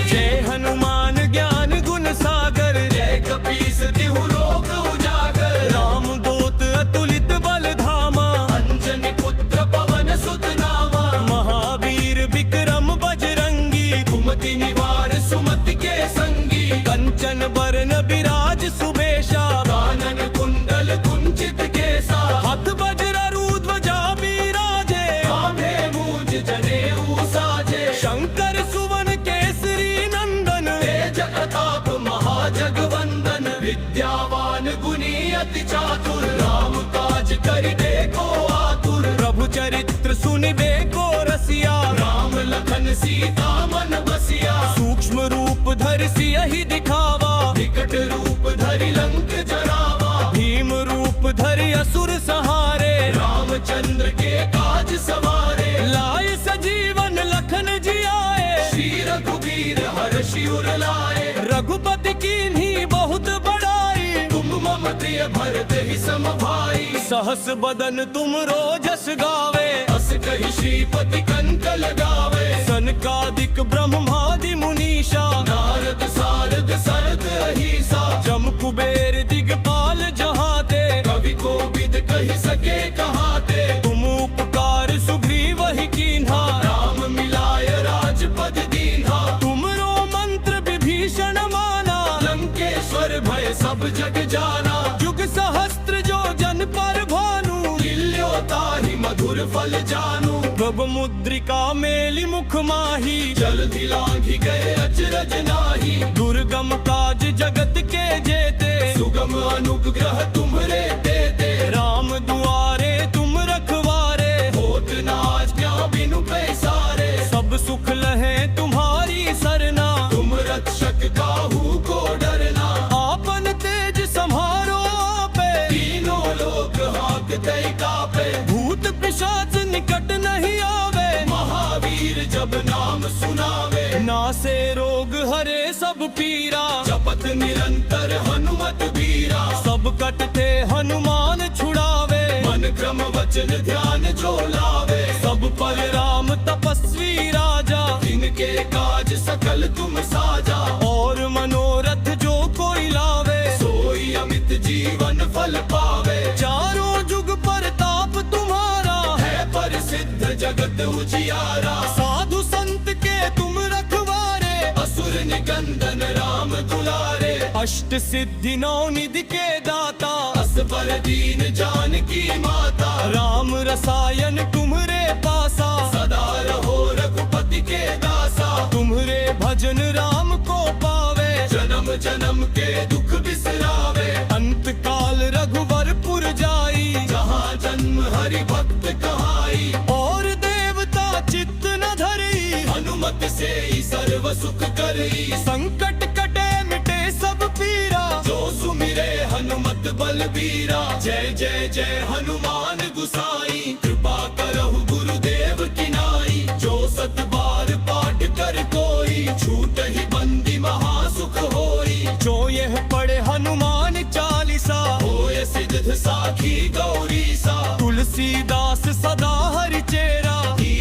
A: जय हनुमान ज्ञान गुण सागर, जय कपीस तिहु लोक उजागर। राम दूत अतुलित बल धामा, अंजनी पुत्र पवन सुत नामा। महावीर विक्रम बजरंगी, कुमति निवार सुमति के संगी। कंचन बरन विराज सुबेशा, कानन कुंडल कुंचित केसा। हाथ वज्र ध्वजा बिराजे, कांधे मूंज जनेऊ साजे। शंकर सुवन केसरी नंदन, तेज प्रताप महाजगवंदन। विद्यावान गुणी अति चातुर, राम काज करिबे को आतुर। प्रभु चरित्र सुनिबे को रसिया, राम लखन सीता मन बसिया। सूक्ष्म रूप धरि सियहि दिखावा, विकट रूप धरि लंक जरावा। भीम रूप धरि असुर सहारे, रामचंद्र के काज सवारे। लाए सजीवन लखन जियाए, श्री रघुवीर हर्षि उर लाए। रघुपति कीन्ही बहुत बड़ाई, तुम मम प्रिय भरत ही सम भाई। सहस बदन तुम रोजस गावे, अस कहि श्रीपति कंठ लगावे। सनकादिक ब्रह्मादि मुनीषा, नारद सारद सरद अहीसा। जम कुबेर दिगपाल जहाते, कवि कोविद कहि सके कहाते। तुम उपकार सुग्रीव ही कीन्हा, राम मिलाय राजपद दीन्हा। तुमरो मंत्र विभीषण माना, लंकेश्वर भय सब जग जाना। जुग सहस्त्र जो जन पर भानु, लील्यो ताहि मधुर फल जानू। प्रभ मुद्रिका मेलि मुख माही, जलधि लांघि गए अचरज नाहि। दुर्गम काज जगत के जेते, सुगम अनुग्रह तुम्हरे देते। राम दुआरे तुम रखवारे, होत न आज्ञा बिनु पैसारे। सब सुख लहे तुम्हारी सरना, तुम रक्षक काहू को डरना। आपन तेज सम्हारो आपे, तीनों लोक हाँकते कापे। भूत पिशाच निकट नहीं आवे, महावीर जब नाम सुनावे। नासे रोग हरे सब पीरा, जपत निरंतर हनुमत बीरा। सब कटते हनुमान छुड़ावे, मन क्रम वचन ध्यान जो लावे। सब पर राम तपस्वी राजा, जिनके काज सकल तुम साजा। और मनोरथ जो कोई लावे, सोई अमित जीवन फल पावे। चारों जुग परताप तुम्हारा, है प्रसिद्ध जगत उजियारा। साधु संत के तुम रखवारे, असुर निकंदन राम दुलारे। अष्ट सिद्धि नौ निधि के दाता, असबर दीन जानकी माता। राम रसायन तुम्हरे पासा, सदा रहो रघुपति के दासा। तुम्हरे भजन राम को पावे, जन्म जन्म के दुख बिसरावे। अंत काल रघुवरपुर जाई, जहाँ जन्म हरि भक्त कहाई। और देवता चित्त न धरी, हनुमत से ही सर्व सुख करई। संकट कटे मिटे सब पीरा, जो सुमिरे हनुमत बलबीरा। जय जय जय हनुमान गुसाई, कृपा करहु गुरुदेव की नाई। जो सत बार पाठ कर कोई, छूट ही बंदी महासुख होई। जो यह पढ़े हनुमान चालीसा, होय सिद्ध साखी गौरी सा। तुलसीदास सदा हरि चेरा,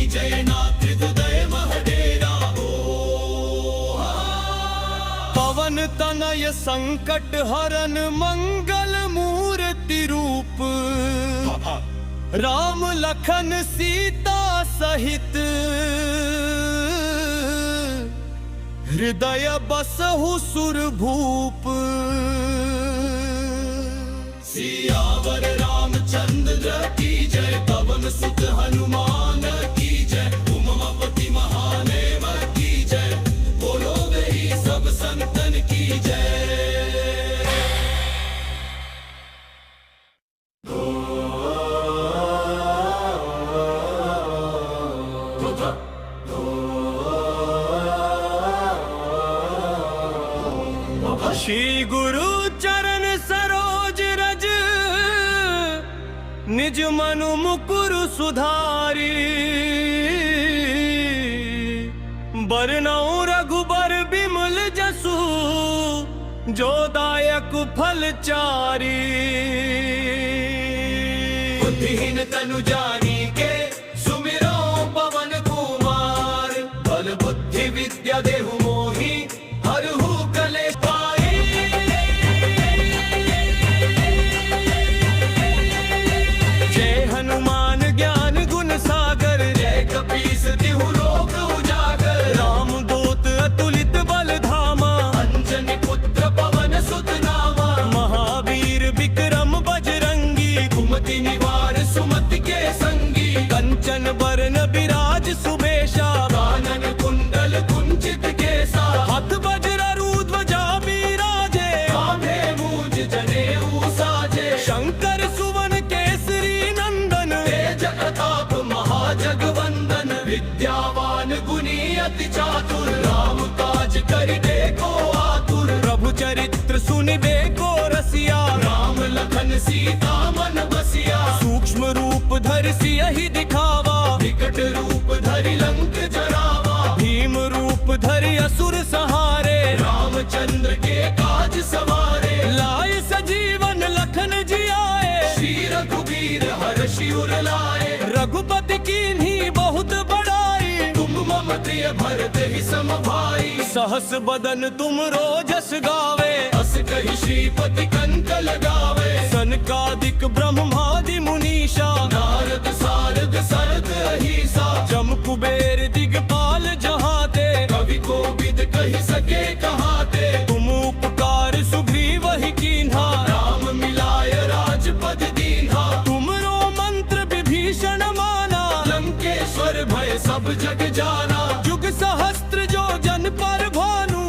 A: जय नाथ हृदय महडेरा। पवन तनय संकट हरन, मंगल मूर्ति रूप। राम लखन सीता सहित, हृदय बसहु सुरभूप। सियावर रामचंद्र की जय, पवन सुत हनुमान की जय। उमापति महादेव की जय, बोलो गई सब संतन की जय। निज मनु मुकुरु सुधारी बरनऊ रघुबर बिमल जसु जो दायक फल चारी बुद्धिहीन तनु जानी के सुमिरो पवन कुमार बल बुद्धि विद्या देहु मोहि हरहु कलेश पाई जय हनुमान ज्ञान गुण सागर जय कपीस तिहु लोक उजागर राम दूत अतुलित बल धामा अंजनी पुत्र पवन सुत नामा महावीर विक्रम बजरंगी कुमति निवार सुमति के संगी कंचन बरन विराज सुबेशा कानन कुंडल कुंचित केसा हाथ वज्र ध्वजा बिराजे कांधे मूज जनेऊ साजे शंकर सुवन केसरी नंदन तेज प्रताप महाजगवंदन विद्यावान गुणी अति चातुर राम काज करिबे को आतुर प्रभु चरित्र सुनिबे को रसिया राम लखन सीता मन बसिया सूक्ष्म रूप धरि सियहि दिखावा विकट रूप धरि लंक जरावा भीम रूप धरि असुर सहारे रामचंद्र के काज सवारे लाए सजीवन लखन जियाए श्री रघुवीर हर्षि उर लाए रघुपति कीन्ही बहुत बड़ाई तुम मम प्रिय भरत ही सम भाई सहस बदन तुम रोजस गावे अस कहि श्रीपति कंठ लगावे सनकादिक ब्रह्मादि मुनीषा नारद सारद सरद अहिसा जम कुबेर दिगपाल जहाते कवि कोविद कहि सके कहाते तुम उपकार सुग्रीव ही कीन्हा राम मिलाय राजपद दीन्हा तुमरो मंत्र विभीषण माना लंकेश्वर भय सब जग जाना जुग सहस्त्र जो जन पर भानु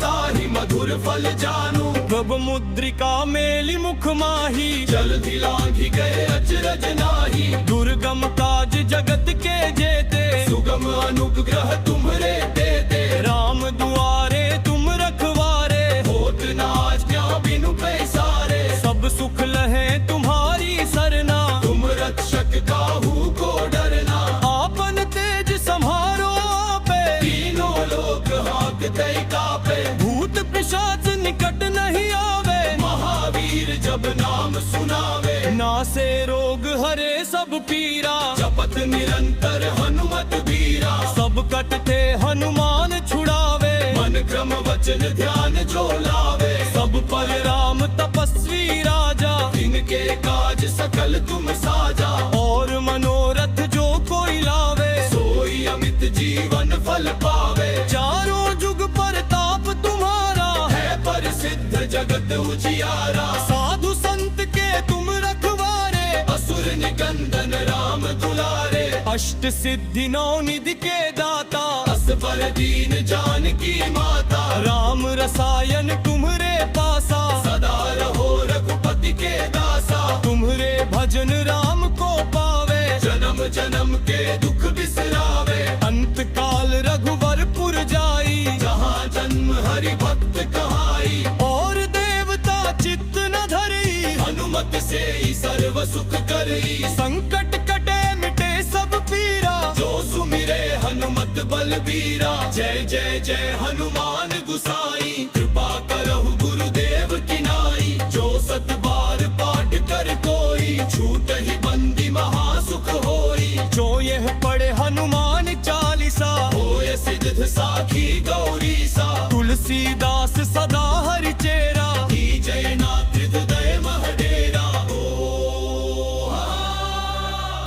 A: ताहि मधुर फल जानू प्रभ मुद्रिका मेलि मुख माही जल्दी लांघि गए अचरज नाही दुर्गम काज जगत के जेते सुगम अनुग्रह तुम्हरे देते राम दुआरे तुम रखवारे होत न आज्ञा बिनु पैसारे सब सुख लहे तुम्हारी सरना तुम रक्षक काहू को डरना आपन तेज सम्हारो आपे तीनों लोक हाँकते कापे भूत पिशाच निकट नहीं आवे महावीर जब नाम सुनावे नासे रोग हरे सब पीरा जपत निरंतर हनुमत बीरा सब कटते हनुमान छुड़ावे मन क्रम वचन ध्यान जो लावे सब पर राम तपस्वी राजा इनके काज सकल तुम साजा और मनोरथ जो कोई लावे सोई अमित जीवन फल पावे चारों जुग परताप तुम्हारा है प्रसिद्ध जगत उजियारा साधु संत के तुम रखवारे असुर निकंदन राम दुलारे अष्ट सिद्धि नौ निधि के दाता असबर दीन जानकी माता राम रसायन तुम्हरे पासा सदा रहो रघुपति के दासा तुम्हरे भजन राम को पावे जन्म जन्म के दुख बिसरावे अंत काल रघुवरपुर जाई जहाँ जन्म हरि भक्त कहाई और देवता चित्त न धरी हनुमत से ही सर्व सुख करी संकट कटे मिटे सब पीरा जो सुमिरे हनुमत बलबीरा जय जय जय हनुमान गुसाई कृपा करहु गुरुदेव की नाई जो सत बार पाठ कर कोई छूट ही बंदी महासुख होई जो यह पढ़े हनुमान चालीसा होय सिद्ध साखी गौरी सा तुलसीदास सदा हरि चेरा की जय नाथ हृदय महडेरा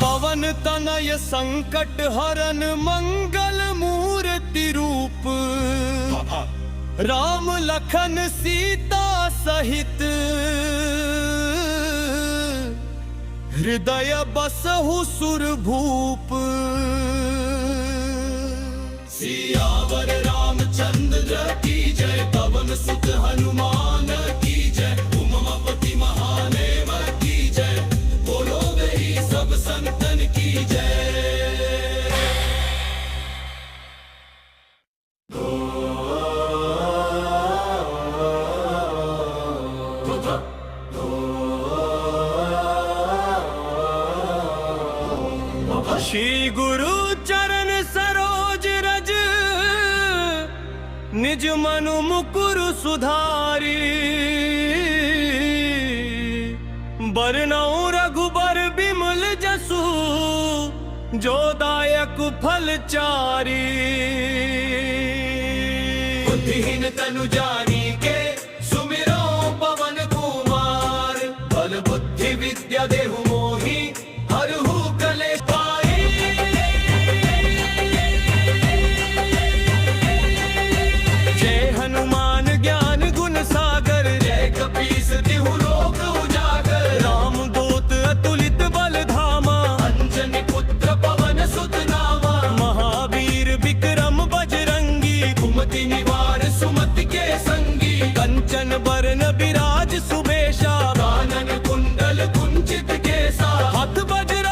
A: पवन तनय संकट हरन मंगल मूर्ति रूप राम लखन सीता सहित हृदय बसहु सुरभूप सियावर रामचंद्र की जय पवन सुत हनुमान की जय उमापति महादेव की जय बोलो गई सब संतन की जय। श्री गुरु चरण सरोज रज निज मनु मुकुरु सुधारी बरनऊ रघुबर बिमल जसु जो दायक फल चारी बुद्धिहीन तनु जानी के सुमिरो पवन कुमार बल बुद्धि विद्या देहु मोहि हरहु कलेश पाए जय हनुमान ज्ञान गुण सागर जय कपीस तिहु लोक उजागर राम दूत अतुलित बल धामा अंजनी पुत्र पवन सुत नामा महावीर विक्रम बजरंगी कुमति निवार सुमति के संगी कंचन बरन विराज सुबेशा कानन कुंडल कुंचित केसा हाथ वज्र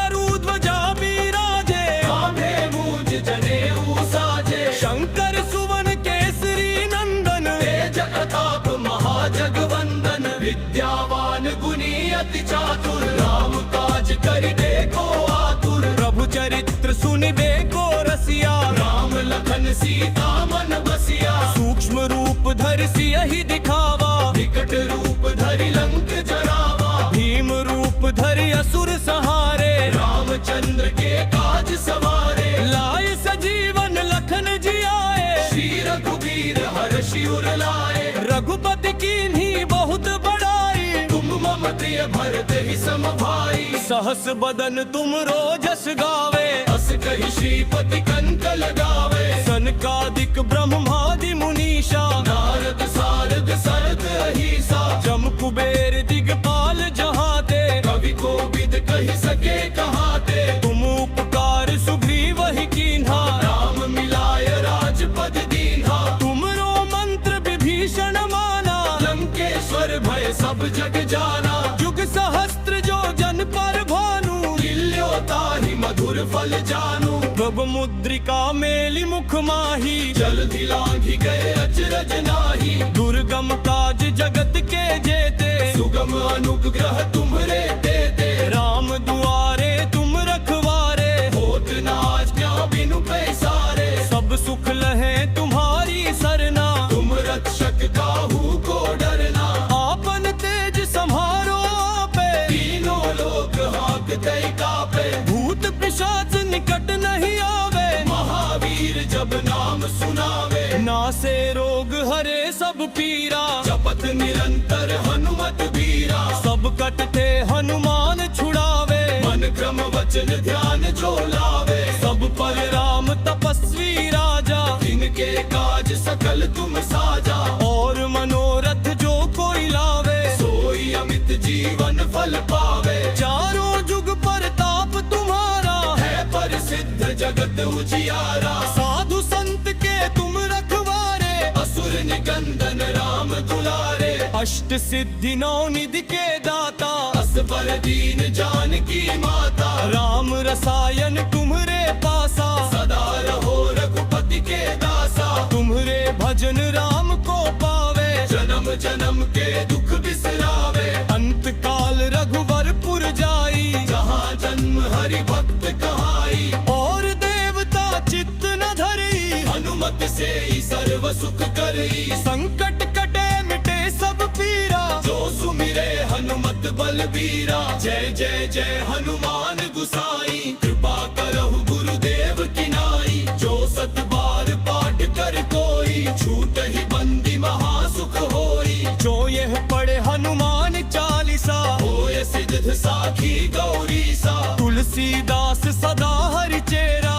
A: ध्वजा बिराजे कांधे मूज जनेऊ साजे शंकर सुवन केसरी नंदन तेज प्रताप महाजगवंदन विद्यावान गुणी अति चातुर राम काज करिबे को आतुर प्रभु चरित्र सुनिबे को रसिया राम लखन सीता मन बसिया सूक्ष्म रूप धरि सियहि दिखावा विकट रूप धरि लंक जरावा भीम रूप धरि असुर सहारे रामचंद्र के काज सवारे लाए सजीवन लखन जियाए श्री रघुवीर हर्षि उर लाए रघुपति कीन्ही बहुत बड़ाई तुम मम प्रिय भरत ही सम भाई सहस बदन तुम रोजस गावे अस कहि श्रीपति कंठ लगावे सनकादिक ब्रह्मादि मुनीषा नारद सारद सरद अहिसा जम कुबेर दिगपाल जहाते कवि कोविद कहि सके कहाते तुम उपकार सुग्रीव ही कीन्हा राम मिलाय राजपद दीन्हा तुमरो मंत्र विभीषण माना लंकेश्वर भय सब जग जाना जुग सहस्त्र जो जन पर भानु लील्यो ताहि मधुर फल जानू प्रभु मुद्रिका मेलि मुख माही जल्दी लांघि गए अचरज नाही दुर्गम काज जगत के जेते सुगम अनुग्रह तुम्हरे देते राम दुआरे तुम रखवारे होत न आज्ञा बिनु पैसारे सब सुख लहे तुम्हारी सरना तुम रक्षक काहू को डरना आपन तेज सम्हारो आपे तीनों लोक हाँकते कापे भूत पिशाच निकट नहीं आवे महावीर जब नाम सुनावे नासे रोग हरे सब पीरा जपत निरंतर हनुमत बीरा सब कटते हनुमान छुड़ावे मन क्रम वचन ध्यान जो लावे सब पर राम तपस्वी राजा जिनके काज सकल तुम साजा और मनोरथ जो कोई लावे सोई अमित जीवन फल पावे चारों जुग परताप तुम्हारा है प्रसिद्ध जगत उजियारा साधु संत के तुम रखवारे असुर निकंदन राम दुलारे अष्ट सिद्धि नौ निधि के दाता असबर दीन जानकी माता राम रसायन तुम्हरे पासा सदा रहो रघुपति के दासा तुम्हरे भजन राम को पावे जन्म जन्म के दुख बिसरावे अंत काल रघुवर पुर जाई जहाँ जन्म हरि भक्त कहाई और देवता चित्त न धरी हनुमत से ही सर्व सुख करई संकट कटे मिटे सब पीरा जो सुमिरे हनुमत बलबीरा जय जय जय हनुमान गुसाई कृपा करहु गुरुदेव की नाई जो सत बार पाठ कर कोई छूट ही बंदी महासुख होई जो यह पढ़े हनुमान चालीसा होय सिद्ध साखी गौरी सा तुलसीदास सदा हरि चेरा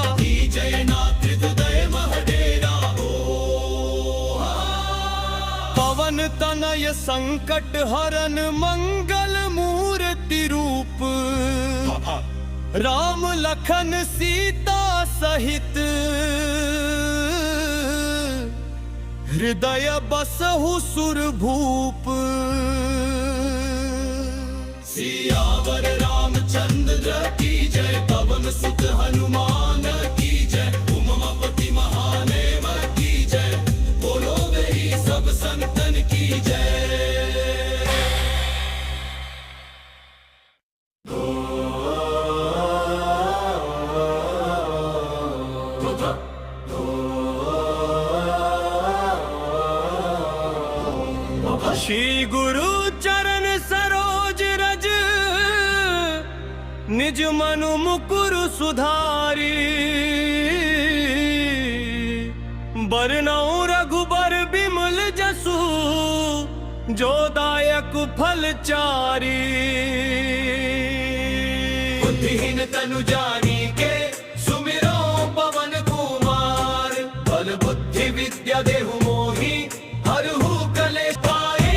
A: जय नाथ हृदय महडेरा पवन तनय संकट हरन मंगल मूर्ति रूप राम लखन सीता सहित हृदय बसहु सुरभूप सियावर रामचंद्र की जय पवन सुत हनुमान की जय उमापति महादेव की जय बोलो गई सब संतन की जय। निज मनु मुकुरु सुधारी बरनऊ रघुबर बिमल जसु जो दायक फल चारी बुद्धिहीन तनु जानी के सुमिरो पवन कुमार बल बुद्धि विद्या देहु मोहि हरहु कलेश पाई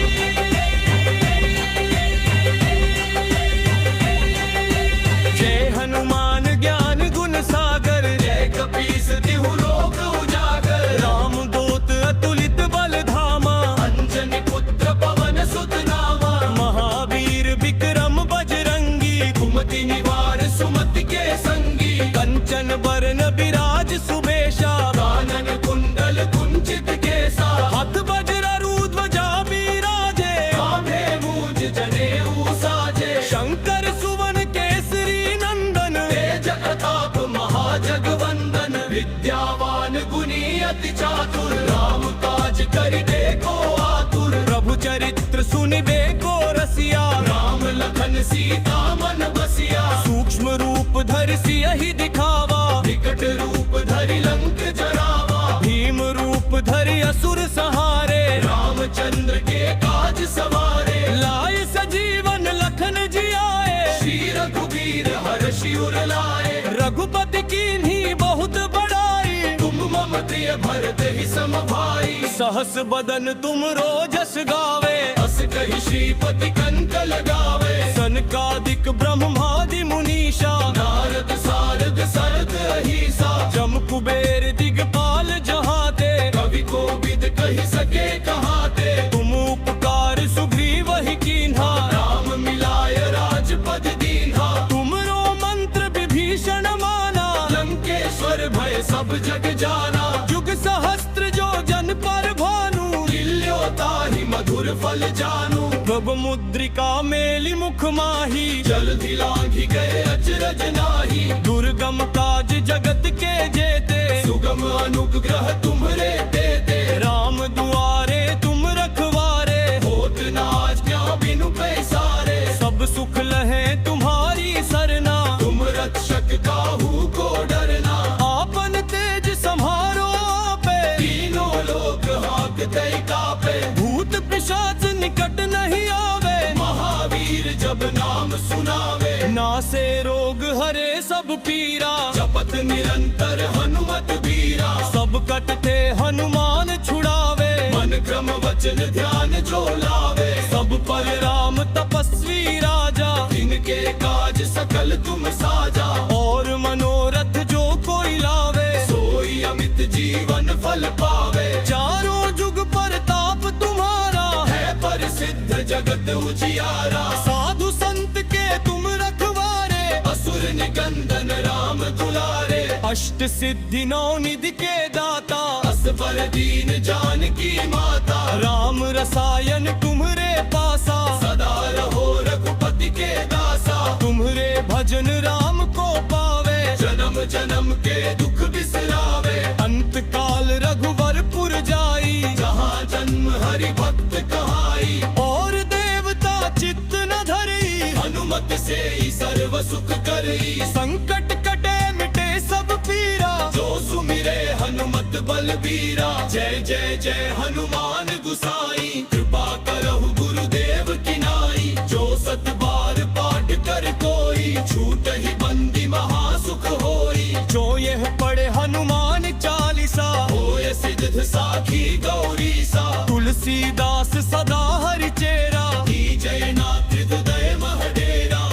A: जय हनुमान ज्ञान गुण सागर जय कपीस तिहु लोक उजागर राम दूत अतुलित बल धामा अंजनी पुत्र पवन सुत नामा महावीर विक्रम बजरंगी कुमति निवार सुमति के संगी कंचन बरन विराज सुबेशा कानन कुंडल कुंचित केसा हाथ वज्र ध्वजा बिराजे कांधे मूज जनेऊ साजे शंकर सुवन केसरी नंदन तेज प्रताप महाजगवंदन विद्यावान गुणी अति चातुर राम काज करिबे को आतुर प्रभु चरित्र सुनिबे को रसिया राम लखन सीता मन बसिया सूक्ष्म रूप धरि सियहि दिखावा विकट रूप धरि लंक जरावा भीम रूप धरि असुर संहारे रामचंद्र के काज सवारे लाए सजीवन लखन जियाए श्री रघुवीर हर्षि उर लाए रघुपति कीन्ही बहुत बड़ाई तुम मम प्रिय भरत ही सम भाई सहस बदन तुम रोजस गावे अस कहि श्रीपति कंठ लगावे सनकादिक ब्रह्मादि मुनीषा नारद सारद सरद अहिसा जम कुबेर दिगपाल जहाते कवि कोविद कहि सके कहाते तुम उपकार सुग्रीव ही कीन्हा राम मिलाय राजपद दीन्हा तुमरो मंत्र विभीषण माना लंकेश्वर भय सब जग जाना जुग सहस्त्र जो जन पर भानु लील्यो ताहि मधुर फल जानू प्रभु मुद्रिका मेलि मुख माही जल्दी लांघि गए अचरज नाही दुर्गम काज जगत के जेते सुगम अनुग्रह तुम्हरे देते राम दुआरे तुम रखवारे होत न आज्ञा बिनु पैसारे सब सुख लहे तुम्हारी सरना तुम रक्षक काहू को डरना आपन तेज सम्हारो आपे तीनों लोक हाँकते कापे भूत पिशाच निकट नहीं आवे महावीर जब नाम सुनावे नासे रोग हरे सब पीरा जपत निरंतर हनुमत बीरा सब कटते हनुमान छुड़ावे मन क्रम वचन ध्यान जो लावे सब पर राम तपस्वी राजा इनके काज सकल तुम साजा और मनोरथ जो कोई लावे सोई अमित जीवन फल पावे चारों जुग परताप तुम्हारा है प्रसिद्ध जगत उजियारा साधु संत के तुम रखवारे असुर निकंदन राम दुलारे अष्ट सिद्धि नौ निधि के दाता असबर दीन जानकी माता राम रसायन तुम्हरे पासा सदा रहो रघुपति के दासा तुम्हरे भजन राम को पावे जन्म जन्म के दुख बिसरावे अंत काल रघुवरपुर जाई जहाँ जन्म हरि भक्त कहाई और देवता चित्त न धरी हनुमत से ही सर्व सुख करी संकट कटे मिटे सब पीरा जो सुमिरे हनुमत बलबीरा जय जय जय हनुमान गुसाई कृपा करहु गुरुदेव की नाई जो सत बार पाठ कर कोई छूट ही बंदी महासुख होई जो यह पढ़े हनुमान चालीसा होय सिद्ध साखी गौरी सा तुलसीदास सदा हरि चेरा की जय नाथ हृदय महडेरा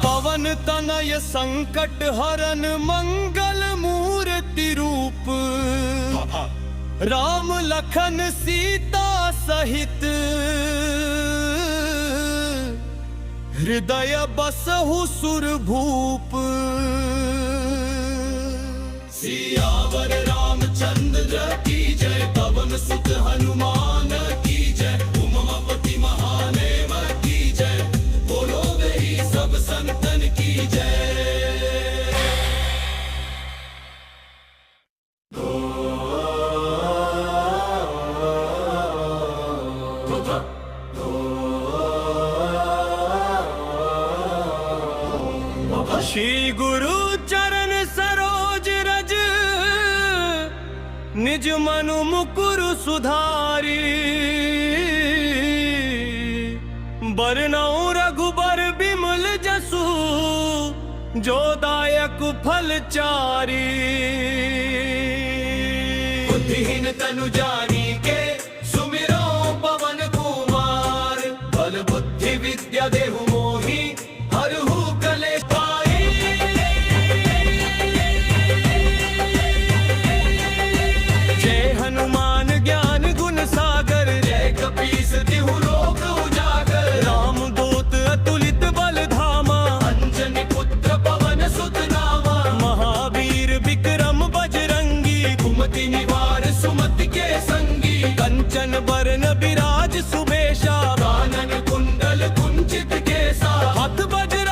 A: पवन तनय संकट हरन मंगल मूर्ति रूप राम लखन सीता सहित हृदय बसहु सुरभूप सियावर रामचंद्र की जय पवन सुत हनुमान की जय उमापति महादेव की जय बोलो गई सब संतन की जय। श्री गुरु चरण सरोज रज, निज मनु मुकुरु सुधारी। बरनउँ रघुबर बिमल जसु, जो दायक फल चारी। बुद्धिहीन तनु जानिके, सुमिरो पवन कुमार। बल बुद्धि विद्या देहु मोहि, हरहु कलेश पाई। जय हनुमान ज्ञान गुण सागर, जय कपीस तिहु लोक उजागर। राम दूत अतुलित बल धामा, अंजनी पुत्र पवन सुत नामा। महावीर विक्रम बजरंगी, कुमति निवार सुमति के संगी। कंचन बरन बिराज सुबेशा, कानन कुंडल कुंचित केसा। हाथ वज्र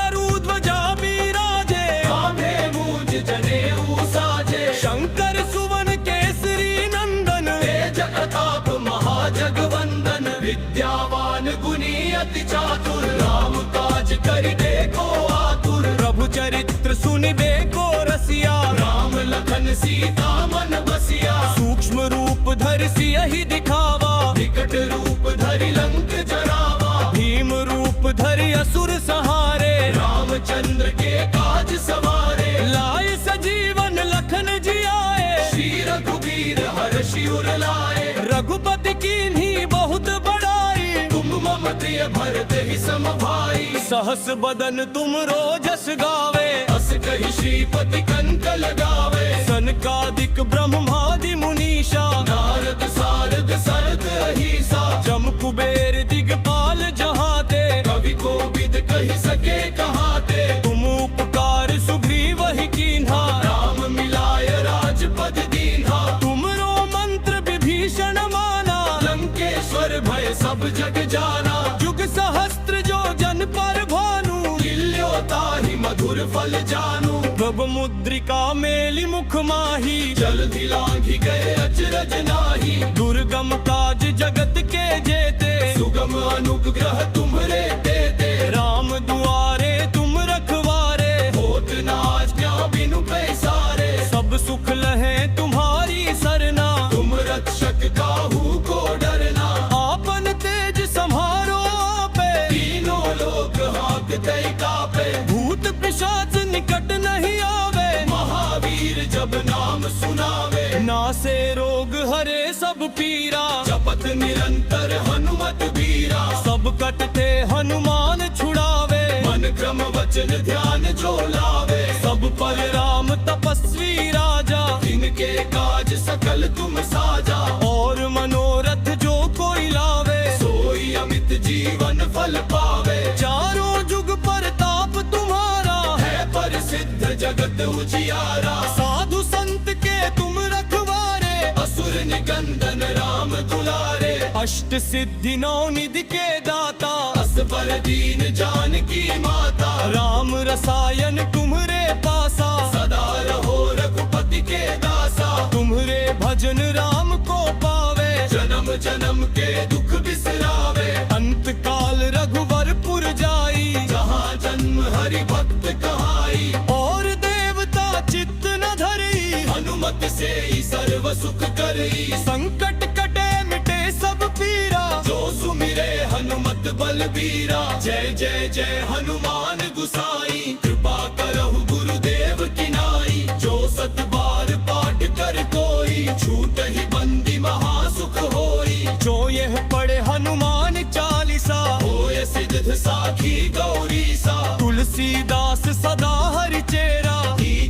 A: ध्वजा बिराजे, कांधे मूंज जनेऊ साजे। शंकर सुवन केसरी नंदन, तेज प्रताप महाजगवंदन। विद्यावान गुणी अति चातुर, राम काज करिबे को आतुर। प्रभु चरित्र सुनिबे को रसिया, राम लखन सीता मन बसिया। सूक्ष्म रूप धरि सियहि दिखावा, विकट रूप धरि लंक जरावा। भीम रूप धरि असुर सहारे, रामचंद्र के काज सवारे। लाए सजीवन लखन जियाए, श्री रघुवीर हर्षि उर लाए। रघुपति कीन्ही बहुत बड़ाई, तुम मम प्रिय भरत ही सम भाई। सहस बदन तुम रोजस गावे, अस कहि श्रीपति कंठ लगावे। सनकादिक ब्रह्मादि मुनीषा, नारद सारद सरद अहीसा। जम कुबेर दिगपाल जहाते, कवि कोविद कहि सके कहाते। तुम उपकार सुग्रीव ही कीन्हा, राम मिलाय राजपद दीन्हा। तुमरो मंत्र विभीषण माना, लंकेश्वर भय सब जग जाना। जुग सहस्त्र जो जन पर भानु, लील्यो ताहि मधुर फल जानू। प्रभु मुद्रिका मेलि मुख माही, जलधि लांघि गए अचरज नाहि। दुर्गम काज जगत के जेते, सुगम अनुग्रह तुम्हरे देते। राम दुआरे तुम रखवारे, होत न आज्ञा बिनु पैसारे। सब सुख लहे तुम्हारी सरना, तुम रक्षक काहू को डरना। आपन तेज सम्हारो आपे, तीनों लोक हाँकते कापे। भूत पिशाच निकट नहीं आवे, महावीर जब नाम सुनावे। नासे रोग हरे सब पीरा, जपत निरंतर हनुमत बीरा। सब कटते हनुमान छुड़ावे, मन क्रम वचन ध्यान जो लावे। सब पर राम तपस्वी राजा, जिनके काज सकल तुम साजा। और मनोरथ जो कोई लावे, सोई अमित जीवन फल पावे। चारों जुग परताप तुम्हारा, है प्रसिद्ध जगत उजियारा। साधु संत के तुम रखवारे, असुर निकंदन राम दुलारे। अष्ट सिद्धि नौ निधि के दाता, असबर दीन जानकी माता। राम रसायन तुम्हरे पासा, सदा रहो रघुपति के दासा। तुम्हरे भजन राम को पावे, जन्म जन्म के दुख बिसरावे। अंत काल रघुवरपुर जाई, जहाँ जन्म हरि भक्त कहाई। और देवता चित्त न धरी, हनुमत से ही सर्व सुख करई। संकट कटे मिटे सब पीरा, जो सुमिरे हनुमत बलबीरा। जय जय जय हनुमान गुसाई, कृपा करहु गुरुदेव की नाई। जो सत बार पाठ कर कोई, छूटहि बंदी महासुख होई। जो यह पढ़े हनुमान चालीसा, होय सिद्ध साखी गौरी सा। तुलसीदास सदा हरि चेरा,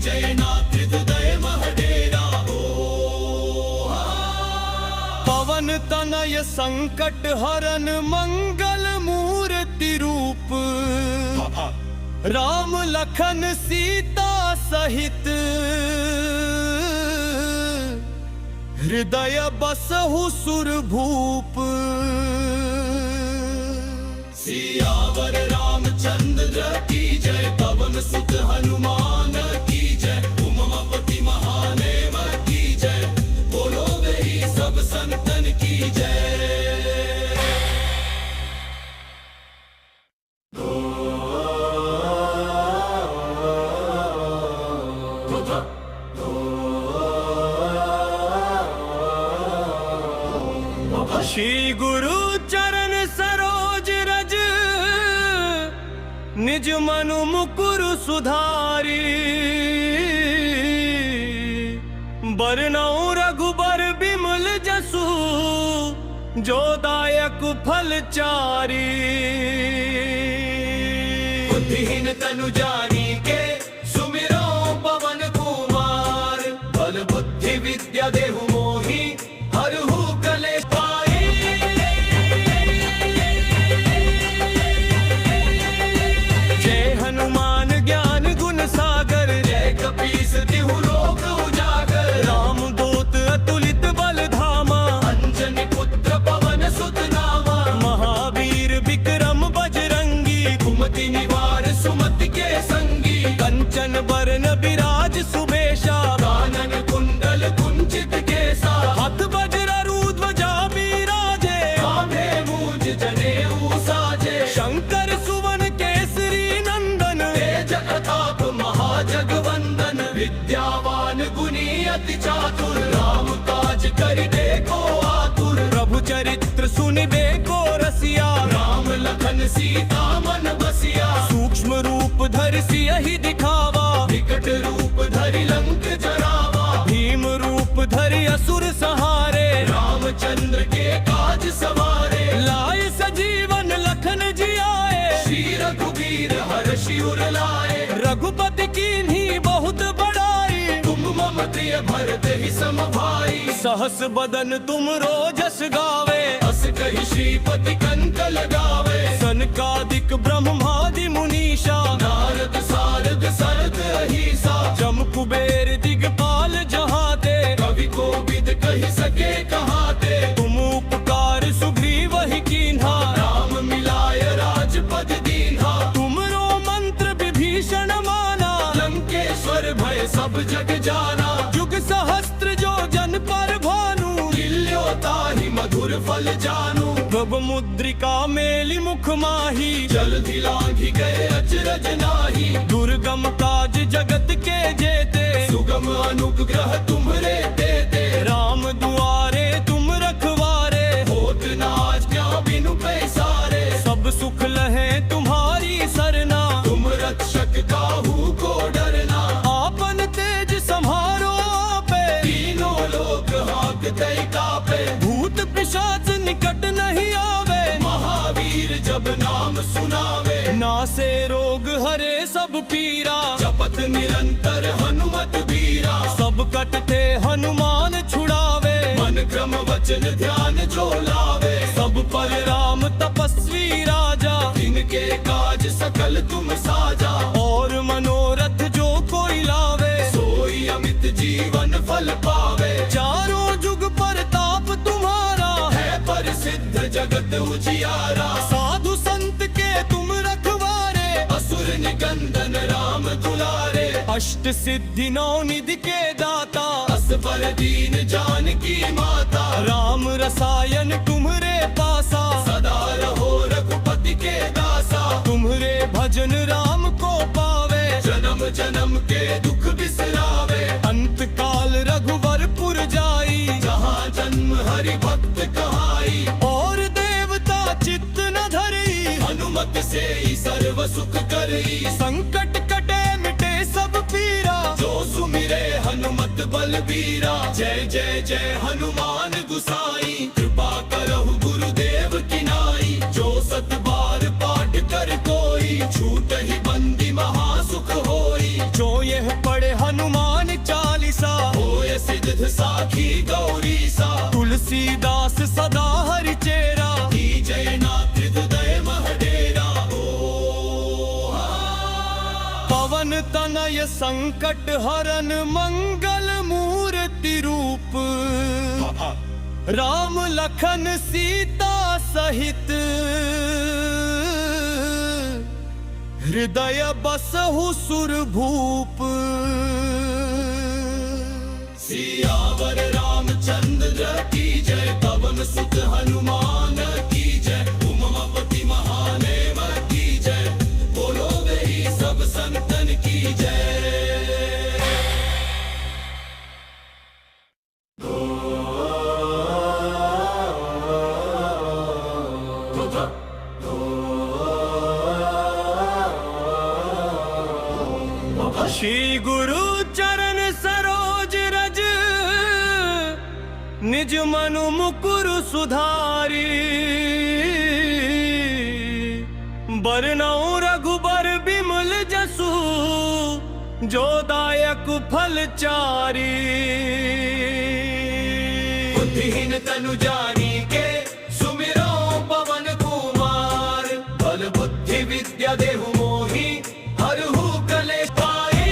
A: जय नाथ हृदय महडेरा। पवन तनय संकट हरन मंगल मूर्ति रूप। राम लखन सीता सहित, हृदय बसहु सुरभूप। सियावर रामचंद्र की जय, पवन सुत हनुमान की जय। उमापति महादेव की जय, बोलो वही सब संतन की जय। निज मनु मुकुरु सुधारी बरनऊ रघुबर बिमल जसु जो दायक फल चारी बुद्धिहीन तनु जानी के सुमिरो पवन कुमार बल बुद्धि विद्या देहु मोहि हरहु कलेश पाई जय हनुमान ज्ञान गुण सागर जय कपीस तिहु लोक उजागर राम दूत अतुलित बल धामा अंजनी पुत्र पवन सुत नामा महावीर विक्रम बजरंगी कुमति निवार सुमति के संगी कंचन बरन विराज सुबेशा कानन कुंडल कुंचित केसा हाथ वज्र ध्वजा बिराजे कांधे मूज जनेऊ साजे शंकर सुवन केसरी नंदन तेज प्रताप महाजगवंदन विद्यावान गुणी अति चातुर राम काज करिबे को आतुर प्रभु चरित्र सुनिबे को रसिया राम लखन सीता मन बसिया सूक्ष्म रूप धरि सियहि दिखावा विकट रूप धरि लंक जरावा भीम रूप धरि असुर सहारे रामचंद्र के काज सवारे लाए सजीवन लखन जियाए श्री रघुवीर हर्षि उर लाए रघुपति कीन्ही बहुत बड़ाई तुम मम प्रिय भरत ही सम भाई सहस बदन तुम रोजस गावे अस कहि श्रीपति कंठ लगावे सनकादिक ब्रह्मादि मुनीषा नारद सारद सरद अहिसा जम कुबेर दिगपाल जहाते कवि कोविद कहि सके कहाते तुम उपकार सुग्रीव ही कीन्हा राम मिलाय राजपद दीन्हा तुमरो मंत्र विभीषण माना लंकेश्वर भय सब जग जाना जुग सहस्त्र जो जन पर भानु ताहि मधुर फल जानू प्रभ मुद्रिका मेलि मुख माही जल्दी लांघि गए अचरज नाही दुर्गम काज जगत के जेते सुगम अनुग्रह तुम्हरे देते राम दुआरे तुम रखवारे होत न आज्ञा बिनु पैसारे सब सुख लहे तुम्हारी सरना तुम रक्षक काहू को डरना आपन तेज सम्हारो आपे तीनों लोक हाँकते कापे भूत पिशाच निकट नहीं आवे महावीर जब नाम सुनावे नासे रोग हरे सब पीरा जपत निरंतर हनुमत बीरा सब कटते हनुमान छुड़ावे मन क्रम वचन ध्यान जो लावे सब पर राम तपस्वी राजा जिनके काज सकल तुम साजा और मनोरथ जो कोई लावे सोई अमित जीवन फल पावे चारों जुग परताप तुम्हारा है प्रसिद्ध जगत उजियारा साधु संत के तुम रखवारे असुर निकंदन राम दुलारे अष्ट सिद्धि नौ निधि के दाता असबर दीन जानकी माता राम रसायन तुम्हरे पासा सदा रहो रघुपति के दासा तुम्हरे भजन राम को पावे जन्म जन्म के दुख बिसरावे अंत काल रघुवरपुर जाई जहाँ जन्म हरि भक्त कहाई और देवता चित्त न धरी हनुमत से ही सर्व सुख करी संकट कटे मिटे सब पीरा जो सुमिरे हनुमत बलबीरा जय जय जय हनुमान गुसाई कृपा करहु गुरुदेव की नाई जो सत बार पाठ कर कोई छूट ही बंदी महासुख होई जो यह पढ़े हनुमान चालीसा होय सिद्ध साखी गौरी सा तुलसीदास सदा हरि चेरा जय नाथ हृदय महडेरा पवन तनय संकट हरन मंगल मूर्ति रूप राम लखन सीता सहित हृदय बसहु सुरभूप सियावर रामचंद्र की जय पवन सुत हनुमान की जय उमापति महादेव की जय बोलो वही सब संतन की जय। श्री गुरु चरण सरोज रज निज मनु मुकुर सुधारी बरनऊ रघुबर बिमल जसु जो दायक फल चारी बुद्धिहीन तनु जानी के सुमिरो पवन कुमार बल बुद्धि विद्या देहु मोहि हरहु कलेश पाई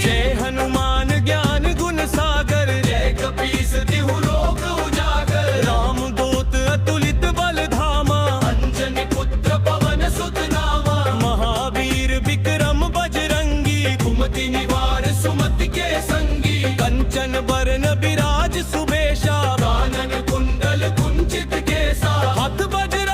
A: जय हनुमान ज्ञान गुण सागर जय कपीस तिहु लोक उजागर राम दूत अतुलित बल धामा अंजनी पुत्र पवन सुत नामा महावीर विक्रम बजरंगी कुमति निवार सुमति के संगी कंचन बरन विराज सुबेशा कानन कुंडल कुंचित केसा हाथ वज्र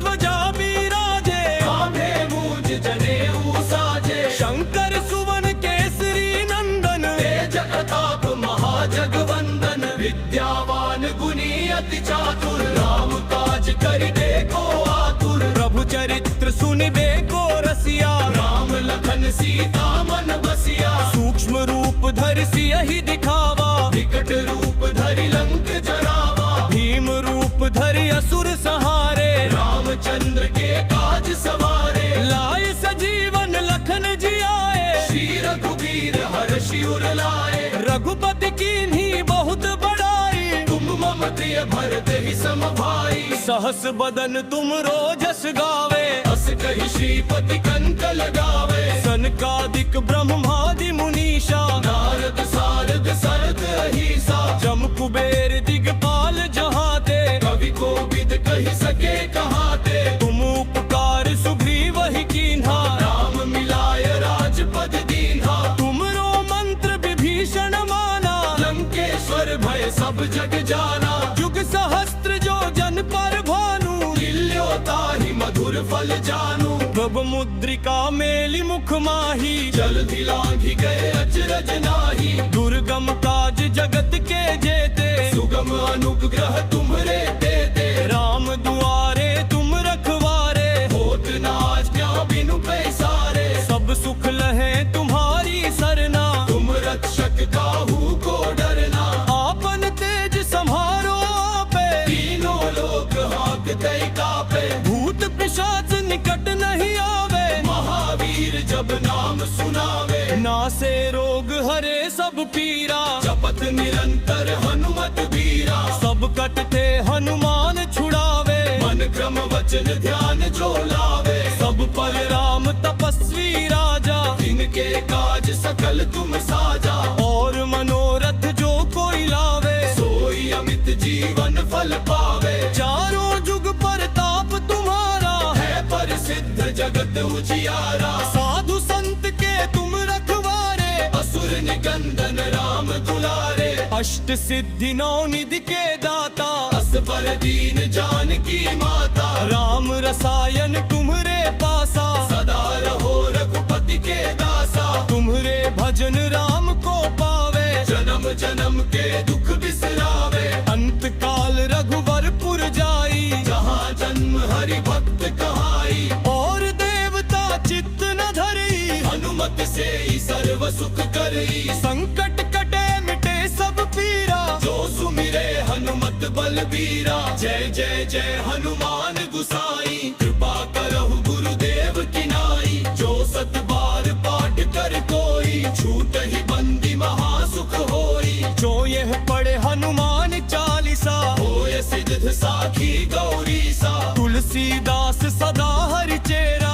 A: ध्वजा बिराजे कांधे मूज जनेऊ साजे शंकर सुवन केसरी नंदन तेज प्रताप महाजगवंदन विद्यावान गुणी अति चातुर राम काज करिबे को आतुर प्रभु चरित्र सुनिबे को रसिया राम लखन सीता मन बसिया सूक्ष्म रूप धरि सियहि दिखावा विकट रूप धरि लंक जरावा भीम रूप धरि असुर सहारे रामचंद्र के काज सवारे लाए सजीवन लखन जियाए श्री रघुवीर हर्षि उर लाए रघुपति कीन्ही बहुत बड़ाई तुम मम प्रिय भरत ही सम भाई सहस बदन तुम रोजस गावे अस कहि श्रीपति कंठ लगावे सनकादिक ब्रह्मादि मुनीषा नारद सारद सरद अहिसा जम कुबेर दिगपाल जहाते कवि कोविद कहि सके कहाते तुम उपकार सुग्रीव ही कीन्हा राम मिलाय राजपद दीन्हा तुमरो मंत्र विभीषण माना लंकेश्वर भय सब जग जाना जुग सहस्त्र जो जन पर भानु लील्यो ताहि मधुर फल जानू प्रभु मुद्रिका मेलि मुख माही जल्दी लांघि गए अचरज नाही दुर्गम काज जगत के जेते सुगम अनुग्रह तुम्हरे देते राम दुआरे तुम रखवारे होत न आज्ञा बिनु पैसारे सब सुख लहे तुम्हारी सरना तुम रक्षक काहू को डरना आपन तेज सम्हारो आपे तीनों लोक हाँकते कापे भूत पिशाच निकट नहीं आवे महावीर जब नाम सुनावे नासे रोग हरे सब पीरा जपत निरंतर हनुमत बीरा सब कटते हनुमान छुड़ावे मन क्रम वचन ध्यान जो लावे सब पर राम तपस्वी राजा जिनके काज सकल तुम साजा और मनोरथ जो कोई लावे सोई अमित जीवन फल पावे चारों जुग परताप तुम्हारा है प्रसिद्ध जगत उजियारा साधु संत के तुम रखवारे असुर निकंदन राम दुलारे अष्ट सिद्धि नौ निधि के दाता असबर दीन जानकी माता राम रसायन तुम्हरे पासा सदा रहो रघुपति के दासा तुम्हरे भजन राम को पावे जन्म जन्म के दुख बिसरावे अंत काल रघुवर पुर जाई जहाँ जन्म हरि भक्त कहाई और देवता चित्त न धरी हनुमत से ही सर्व सुख करई संकट कटे मिटे सब पीरा जो सुमिरे हनुमत बलबीरा जय जय जय हनुमान गुसाई कृपा करहु गुरुदेव की नाई जो सत बार पाठ कर कोई छूट ही बंदी महासुख होई जो यह पढ़े हनुमान चालीसा होय सिद्ध साखी गौरी सा तुलसीदास सदा हरि चेरा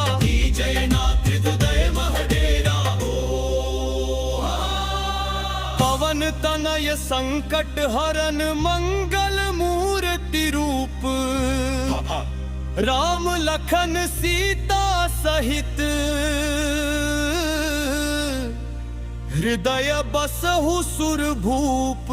A: जय नाथ हृदय महडेरा पवन तनय संकट हरन मंगल मूर्ति रूप राम लखन सीता सहित हृदय बसहु सुरभूप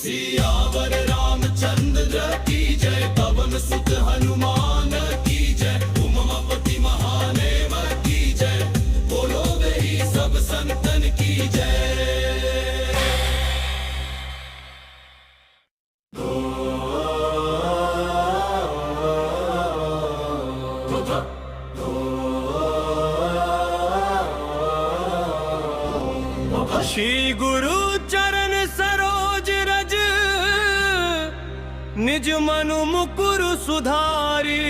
A: सियावर रामचंद्र की जय पवन सुत हनुमान की जय उमापति महादेव की जय बोलो गई सब संतन की जय। निज मनु मुकुरु सुधारी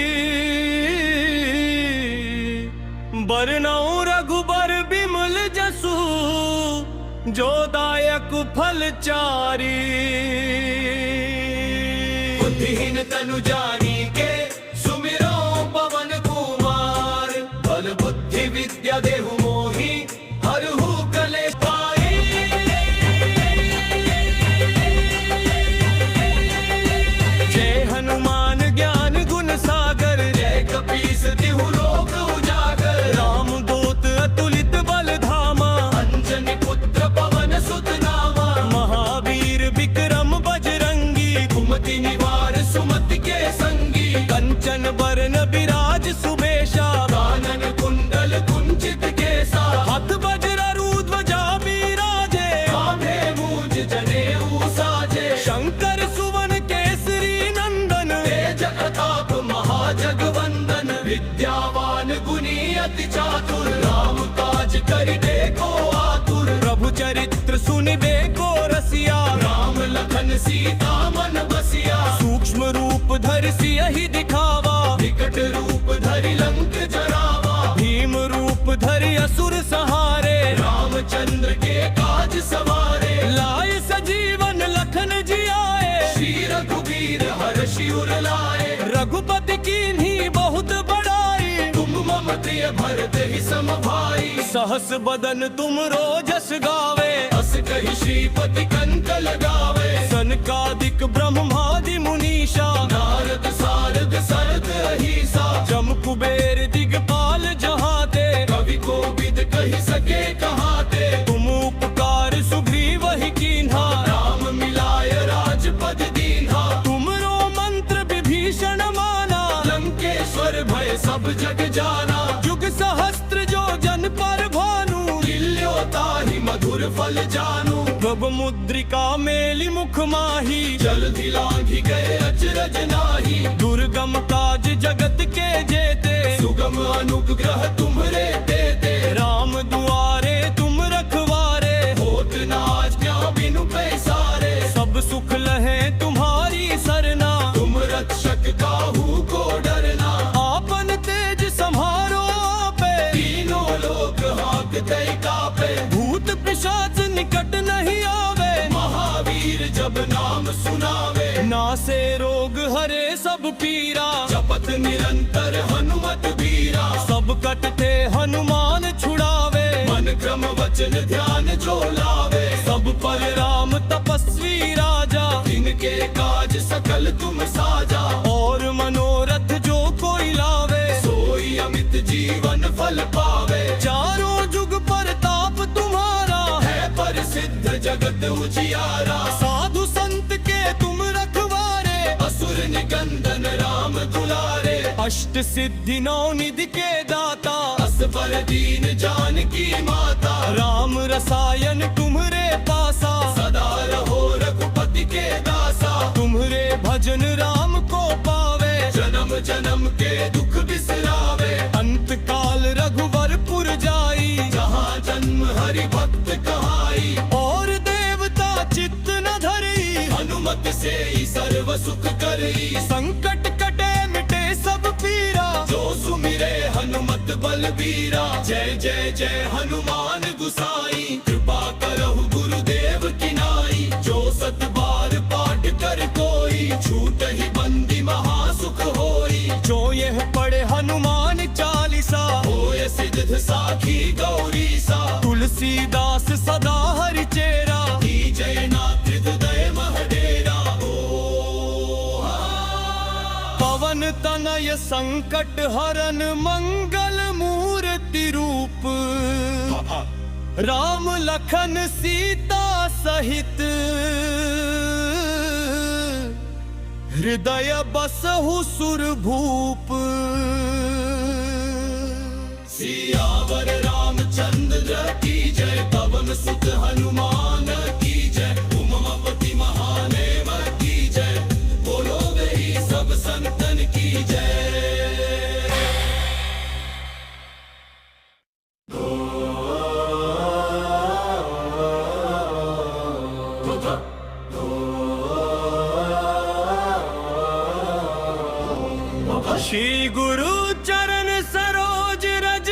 A: बरनऊ रघुबर बिमल जसु जो दायक फल चारी बुद्धिहीन तनु जानी के सुमिरो पवन कुमार बल बुद्धि विद्या देहु मोहि हरहु कलेश पाई जय हनुमान ज्ञान गुण सागर जय कपीस तिहु लोक उजागर राम दूत अतुलित बल धामा अंजनी पुत्र पवन सुत नामा महावीर विक्रम बजरंगी कुमति निवार सुमति के संगी कंचन बरन विराज सुबेशा कानन कुंडल कुंचित केसा हाथ वज्र ध्वजा बिराजे कांधे मूज जनेऊ साजे शंकर सुवन केसरी नंदन तेज प्रताप महाजगवंदन विद्यावान गुणी अति चातुर राम काज करिबे को आतुर प्रभु चरित्र सुनिबे को रसिया राम लखन सीता मन बसिया सूक्ष्म रूप धरि सियहि दिखावा विकट रूप धरि लंक जरावा भीम रूप धरि असुर सहारे रामचंद्र के काज सवारे लाए सजीवन लखन जियाए श्री रघुवीर हर्षि उर लाए रघुपति कीन्ही बहुत बड़ाई तुम मम प्रिय भरत ही सम भाई सहस बदन तुम रोजस गावे अस कहि श्रीपति कंठ लगावे सनकादिक ब्रह्मादि मुनीषा नारद सारद सरद अहिसा जम कुबेर दिगपाल जहाते कवि कोविद कहि सके कहाते तुम उपकार सुग्रीव ही कीन्हा राम मिलाय राजपद दीन्हा तुमरो मंत्र विभीषण माना लंकेश्वर भय सब जग जाना जुग सहस्त्र जो जन पर भानु ताहि मधुर फल जानू प्रभु मुद्रिका मेलि मुख माही जल्दी लांघि गए अचरज नाही दुर्गम काज जगत के जेते सुगम अनुग्रह तुम्हरे देते राम दुआरे तुम रखवारे होत न आज्ञा बिनु पैसारे सब सुख लहे तुम्हारी सरना तुम रक्षक काहू को डरना आपन तेज सम्हारो आपे तीनों लोक हाँकते कापे भूत पिशाच निकट नहीं आवे महावीर जब नाम सुनावे नासे रोग हरे सब पीरा जपत निरंतर हनुमत बीरा सब कटते हनुमान छुड़ावे मन क्रम वचन ध्यान जो लावे सब पर राम तपस्वी राजा जिनके काज सकल तुम साजा और मनोरथ जो कोई लावे सोई अमित जीवन फल पावे चारों जुग परताप तुम्हारा है प्रसिद्ध जगत उजियारा साधु संत के तुम रखवारे असुर निकंदन राम दुलारे अष्ट सिद्धि नौ निधि के दाता असबर दीन जानकी माता राम रसायन तुम्हरे पासा सदा रहो रघुपति के दासा तुम्हरे भजन राम को पावे जन्म जन्म के दुख बिसरावे अंत काल रघुवरपुर जाई जहाँ जन्म हरि भक्त कहाई और देवता चित्त न धरी हनुमत से ही सर्व सुख करी संकट कटे मिटे सब पीरा जो सुमिरे हनुमत बलबीरा जय जय जय हनुमान गुसाई कृपा करहु गुरुदेव की नाई जो सत बार पाठ कर कोई छूट ही बंदी महासुख होई जो यह पढ़े हनुमान चालीसा होय सिद्ध साखी गौरी सा तुलसीदास सदा हरि चेरा की जय नाथ हृदय महडेरा पवन तनय संकट हरन मंगल मूर्ति रूप राम लखन सीता सहित हृदय बसहु सुरभूप सियावर रामचंद्र की जय पवन सुत हनुमान की जय उमापति महादेव की जय बोलो गई सब संतन की जय श्री गुरु चरण सरोज रज,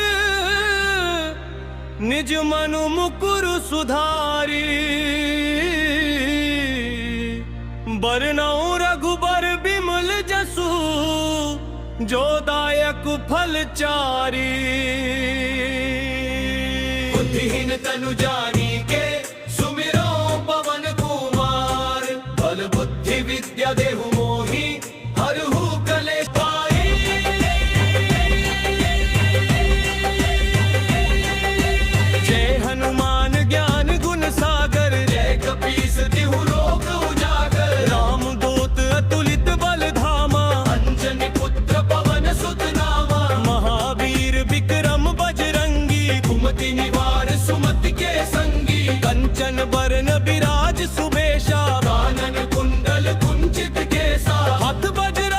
A: निज मनु मुकुरु सुधारी। बरनउँ रघुबर बिमल जसु, जो दायक फल चारी। बुद्धिहीन तनु जानिके, सुमिरो पवन कुमार। बल बुद्धि विद्या देहु मोहि, हरहु कलेश पाई। जय हनुमान ज्ञान गुण सागर, जय कपीस तिहु लोक उजागर। राम दूत अतुलित बल धामा, अंजनी पुत्र पवन सुत नामा। महावीर विक्रम बजरंगी, कुमति निवार सुमति के संगी। कंचन बरन बिराज सुबेशा, कानन कुंडल कुंचित केसा। हाथ वज्र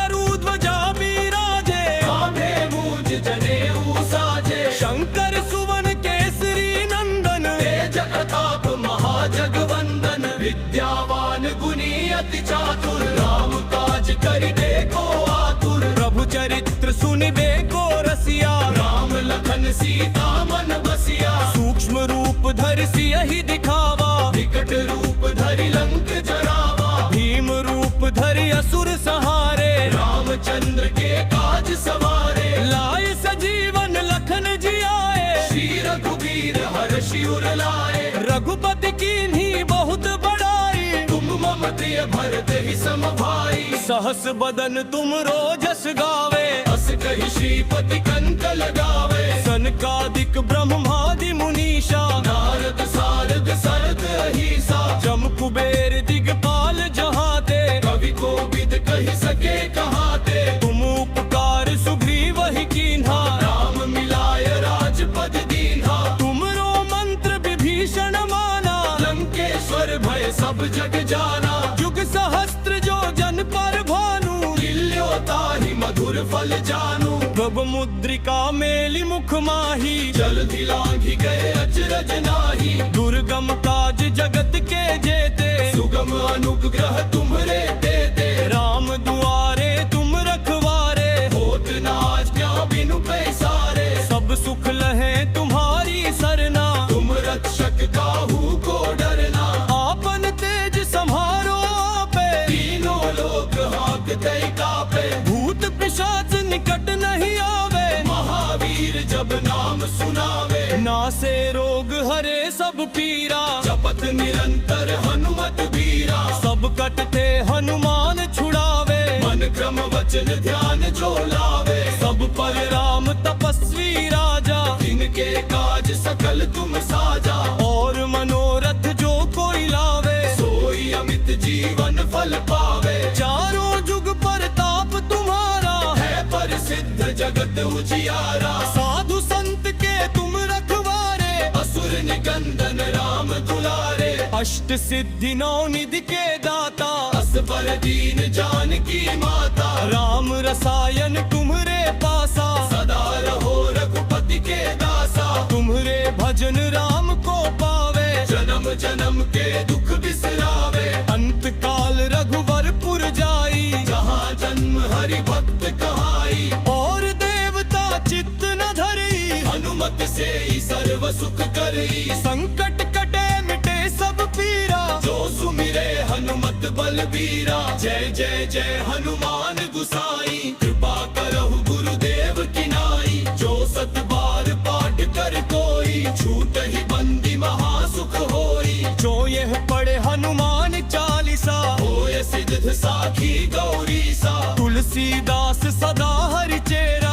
A: ध्वजा बिराजे, कांधे मूंज जनेऊ साजे। शंकर सुवन केसरी नंदन, तेज प्रताप महाजगवंदन। विद्यावान गुणी अति चातुर, राम काज करिबे को आतुर। प्रभु चरित्र सुनिबे को रसिया, राम लखन सीता मन बसिया। सूक्ष्म रूप धरि सियहि दिखावा, विकट रूप धरि लंक जरावा। भीम रूप धरि असुर सहारे, रामचंद्र के काज सवारे। लाए सजीवन लखन जियाए, श्री रघुवीर हर्षि उर लाए। रघुपति कीन्ही बहुत बड़ाई, तुम मम प्रिय भरत ही सम भाई। सहस बदन तुम रोजस गावे, अस कहि श्रीपति कंठ लगावे। सनकादिक ब्रह्मादि मुनीषा, नारद सारद सरद अहीसा। जम कुबेर दिगपाल जहाते, कवि कोविद कहि सके कहाते। तुम उपकार सुग्रीव ही कीन्हा, राम मिलाय राजपद दीन्हा। तुमरो मंत्र विभीषण माना, लंकेश्वर भय सब जग जाना। जुग सहस्त्र जो जन पर भानु, लील्यो ताहि मधुर फल जानू। प्रभु मुद्रिका मेलि मुख माही, जलधि लांघि गए अचरज नाहि। दुर्गम काज जगत के जेते, सुगम अनुग्रह तुम्हरे देते। राम दुआरे तुम रखवारे, होत न आज्ञा बिनु पैसारे। सब सुख लहे तुम्हारी सरना, तुम रक्षक काहू को डरना। आपन तेज सम्हारो आपे, तीनों लोक हाँकते कापे। भूत पिशाच निकट नहीं आवे, महावीर जब नाम सुनावे। नासे रोग हरे सब पीरा, जपत निरंतर हनुमत बीरा। सब कटते हनुमान छुड़ावे, मन क्रम वचन ध्यान जो लावे। सब पर राम तपस्वी राजा, जिनके काज सकल तुम साजा। और मनोरथ जो कोई लावे, सोई अमित जीवन फल पावे। चारों जुग परताप तुम्हारा, है प्रसिद्ध जगत उजियारा। साधु संत के तुम रखवारे, असुर निकंदन राम दुलारे। अष्ट सिद्धि नौ निधि के दाता, असबर दीन जानकी माता। राम रसायन तुम्हरे पासा, सदा रहो रघुपति के दासा। तुम्हरे भजन राम को पावे, जन्म जन्म के दुख बिसरावे। अंत काल रघुवरपुर जाई, जहाँ जन्म हरि भक्त कहाई। और देवता चित्त न धरी, हनुमत से ही सर्व सुख करई। संकट कटे मिटे सब पीरा, जो सुमिरे हनुमत बलबीरा। जय जय जय हनुमान गुसाई, कृपा करहु गुरुदेव की नाई। जो सत बार पाठ कर कोई, छूटहि बंदी महासुख होई। जो यह पढ़े हनुमान चालीसा, होय सिद्ध साखी गौरी सा। तुलसीदास सदा हरि चेरा,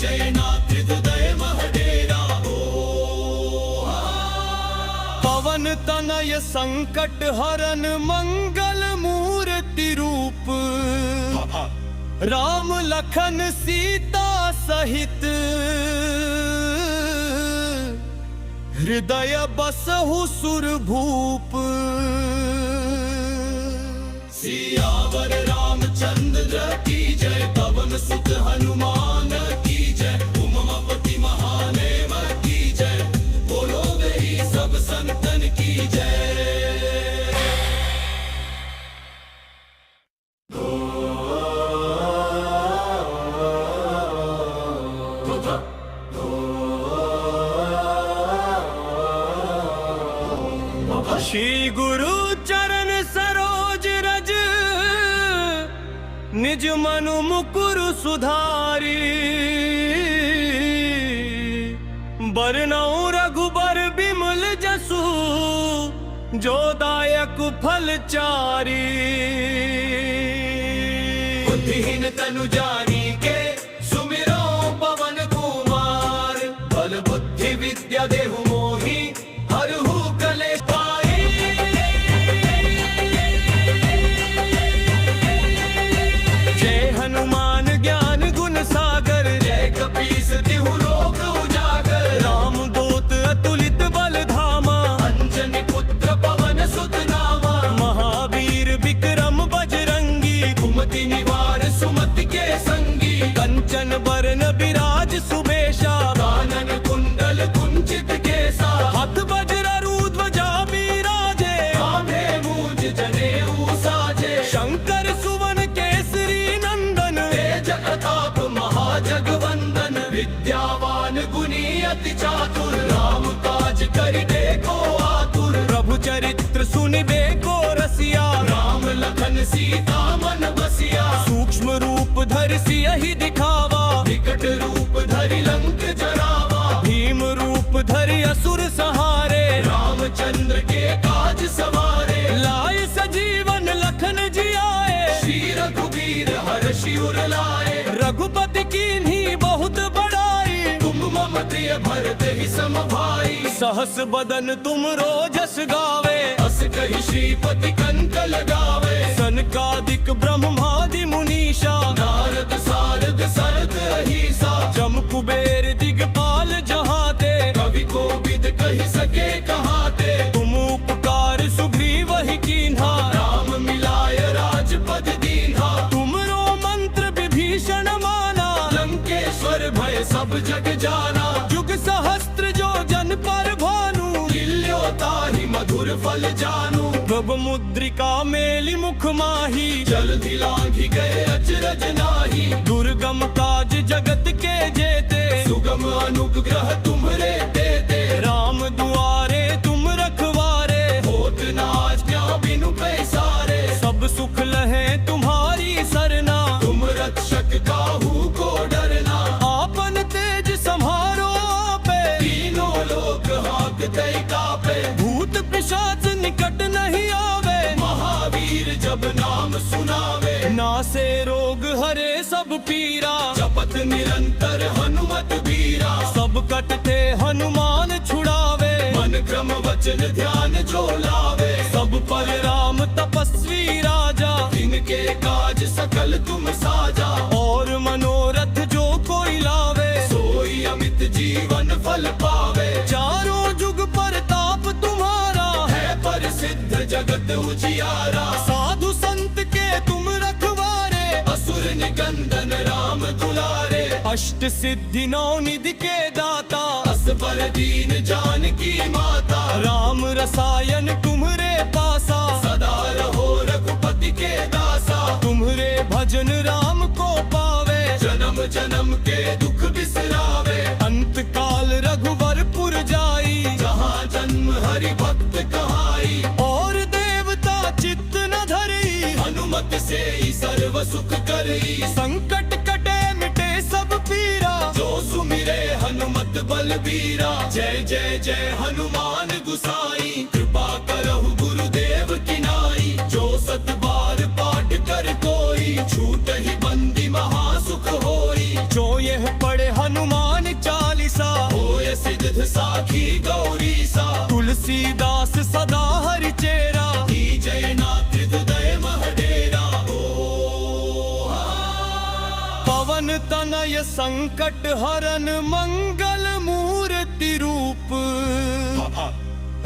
A: जय नाथ हृदय महडेरा। पवन तनय संकट हरन मंगल मूर्ति रूप। राम लखन सीता सहित, हृदय बसहु सुरभूप। सियावर रामचंद्र की जय, पवन सुत हनुमान की जय। उमापति महादेव की जय, बोलो गई सब संतन की जय। श्री गुरु चरण सरोज रज, निज मनु मुकुरु सुधारी। बरनउँ रघुबर बिमल जसु, जो दायक फल चारी। बुद्धिहीन तनु जानिके, सुमिरो पवन कुमार। बल बुद्धि विद्या देहु मोहि, हरहु कलेश पाई। जय हनुमान ज्ञान गुण सागर, जय कपीस तिहु लोक उजागर। राम दूत अतुलित बल धामा, अंजनी पुत्र पवन सुत नामा। महावीर विक्रम बजरंगी, कुमति निवार सुमति के संगी। कंचन बरन विराज सुबेशा, कानन कुंडल कुंचित केसा। हाथ वज्र ध्वजा बिराजे, कांधे मूंज जनेऊ साजे। शंकर सुवन केसरी नंदन, तेज प्रताप महाजगवंदन। विद्यावान गुणी अति चातुर, राम काज करिबे को आतुर। प्रभु चरित्र सुनिबे को रसिया, राम लखन सीता मन बसिया। सूक्ष्म रूप धरि सियहि दिखावा, विकट रूप धरि लंक जरावा। भीम रूप धरि असुर सहारे, रामचंद्र के काज सवारे। लाए सजीवन लखन जियाए, श्री रघुबीर हर्षि उर लाए। रघुपति कीन्ही बहुत बड़ाई, तुम मम प्रिय भरत ही सम भाई। सहस बदन तुम रोजस गावे, अस कहि श्रीपति कंठ लगावे। सनकादिक ब्रह्मादि मुनीषा, नारद सारद सरद अहीसा। जम कुबेर दिगपाल जहाते, कवि कोविद कहि सके कहाते। तुम उपकार सुग्रीव ही कीन्हा, राम मिलाय राजपद दीन्हा। तुमरो मंत्र विभीषण माना, लंकेश्वर भय सब जग जाना। जुग सहस्त्र जो जन पर भानु, लील्योताहि मधुर फल जानू। प्रभ मुद्रिका मेलि मुख माही, जल्दी लांघि गए अचरज नाही। दुर्गम काज जगत के जेते, सुगम अनुग्रह तुम्हरे देते। राम दुआरे तुम रखवारे, होत न आज्ञा बिनु पैसारे। सब सुख लहे तुम्हारी सरना, तुम रक्षक काहू को डरना। आपन तेज सम्हारो आपे, तीनों लोक हाँकते कापे। भूत पिशाच निकट नहीं आवे, महावीर जब नाम सुनावे। नासे रोग हरे सब पीरा, जपत निरंतर हनुमत बीरा। सब कटते हनुमान छुड़ावे, मन क्रम वचन ध्यान जो लावे। सब पर राम तपस्वी राजा, जिनके काज सकल तुम साजा। और मनोरथ जो कोई लावे, सोई अमित जीवन फल पावे। चारों जुग परताप तुम्हारा, है प्रसिद्ध जगत उजियारा। साधु संत के तुम रखवारे, असुर निकंदन राम दुलारे। अष्ट सिद्धि नौ निधि के दाता, असबर दीन जानकी माता। राम रसायन तुम्हरे पासा, सदा रहो रघुपति के दासा। तुम्हरे भजन राम को पावे, जन्म जन्म के दुख बिसरावे। अंत काल रघुवरपुर जाई, जहाँ जन्म हरि भक्त कहाई। और देवता चित्त न धरी, हनुमत से ही सर्व सुख करी। संकट कटे मिटे सब पीरा, जो सुमिरे हनुमत बलबीरा। जय जय जय हनुमान गुसाई, कृपा करहु गुरुदेव की नाई। जो सत बार पाठ कर कोई, छूटहि बंदी महासुख होई। जो यह पढ़े हनुमान चालीसा, होय सिद्ध साखी गौरी सा। तुलसीदास सदा हरि चेरा, जय नाथ हृदय महडेरा। पवन तनय संकट हरन मंगल मूर्ति रूप।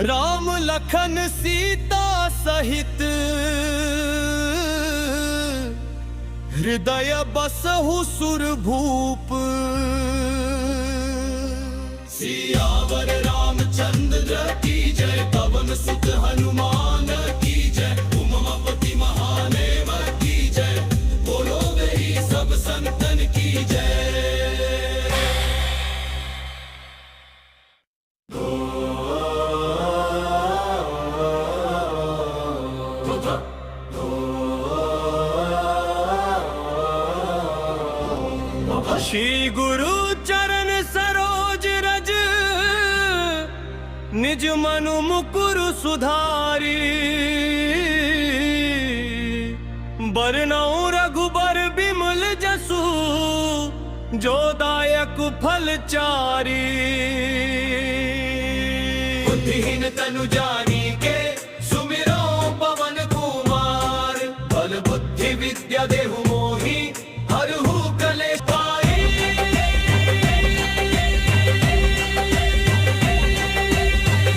A: राम लखन सीता सहित, हृदय बसहु सुरभूप। सियावर रामचंद्र की जय, पवन सुत हनुमान की जय। उमापति महादेव की जय, बोलो गई सब संतन की जय। श्री गुरु चरण सरोज रज निज मनु मुकुर सुधारी बरनऊ रघुबर बिमल जसु जो दायक फल चारी बुद्धिहीन तनु जानी के सुमिरो पवन कुमार बल बुद्धि विद्या देहु मोहि हरहु कलेश पाए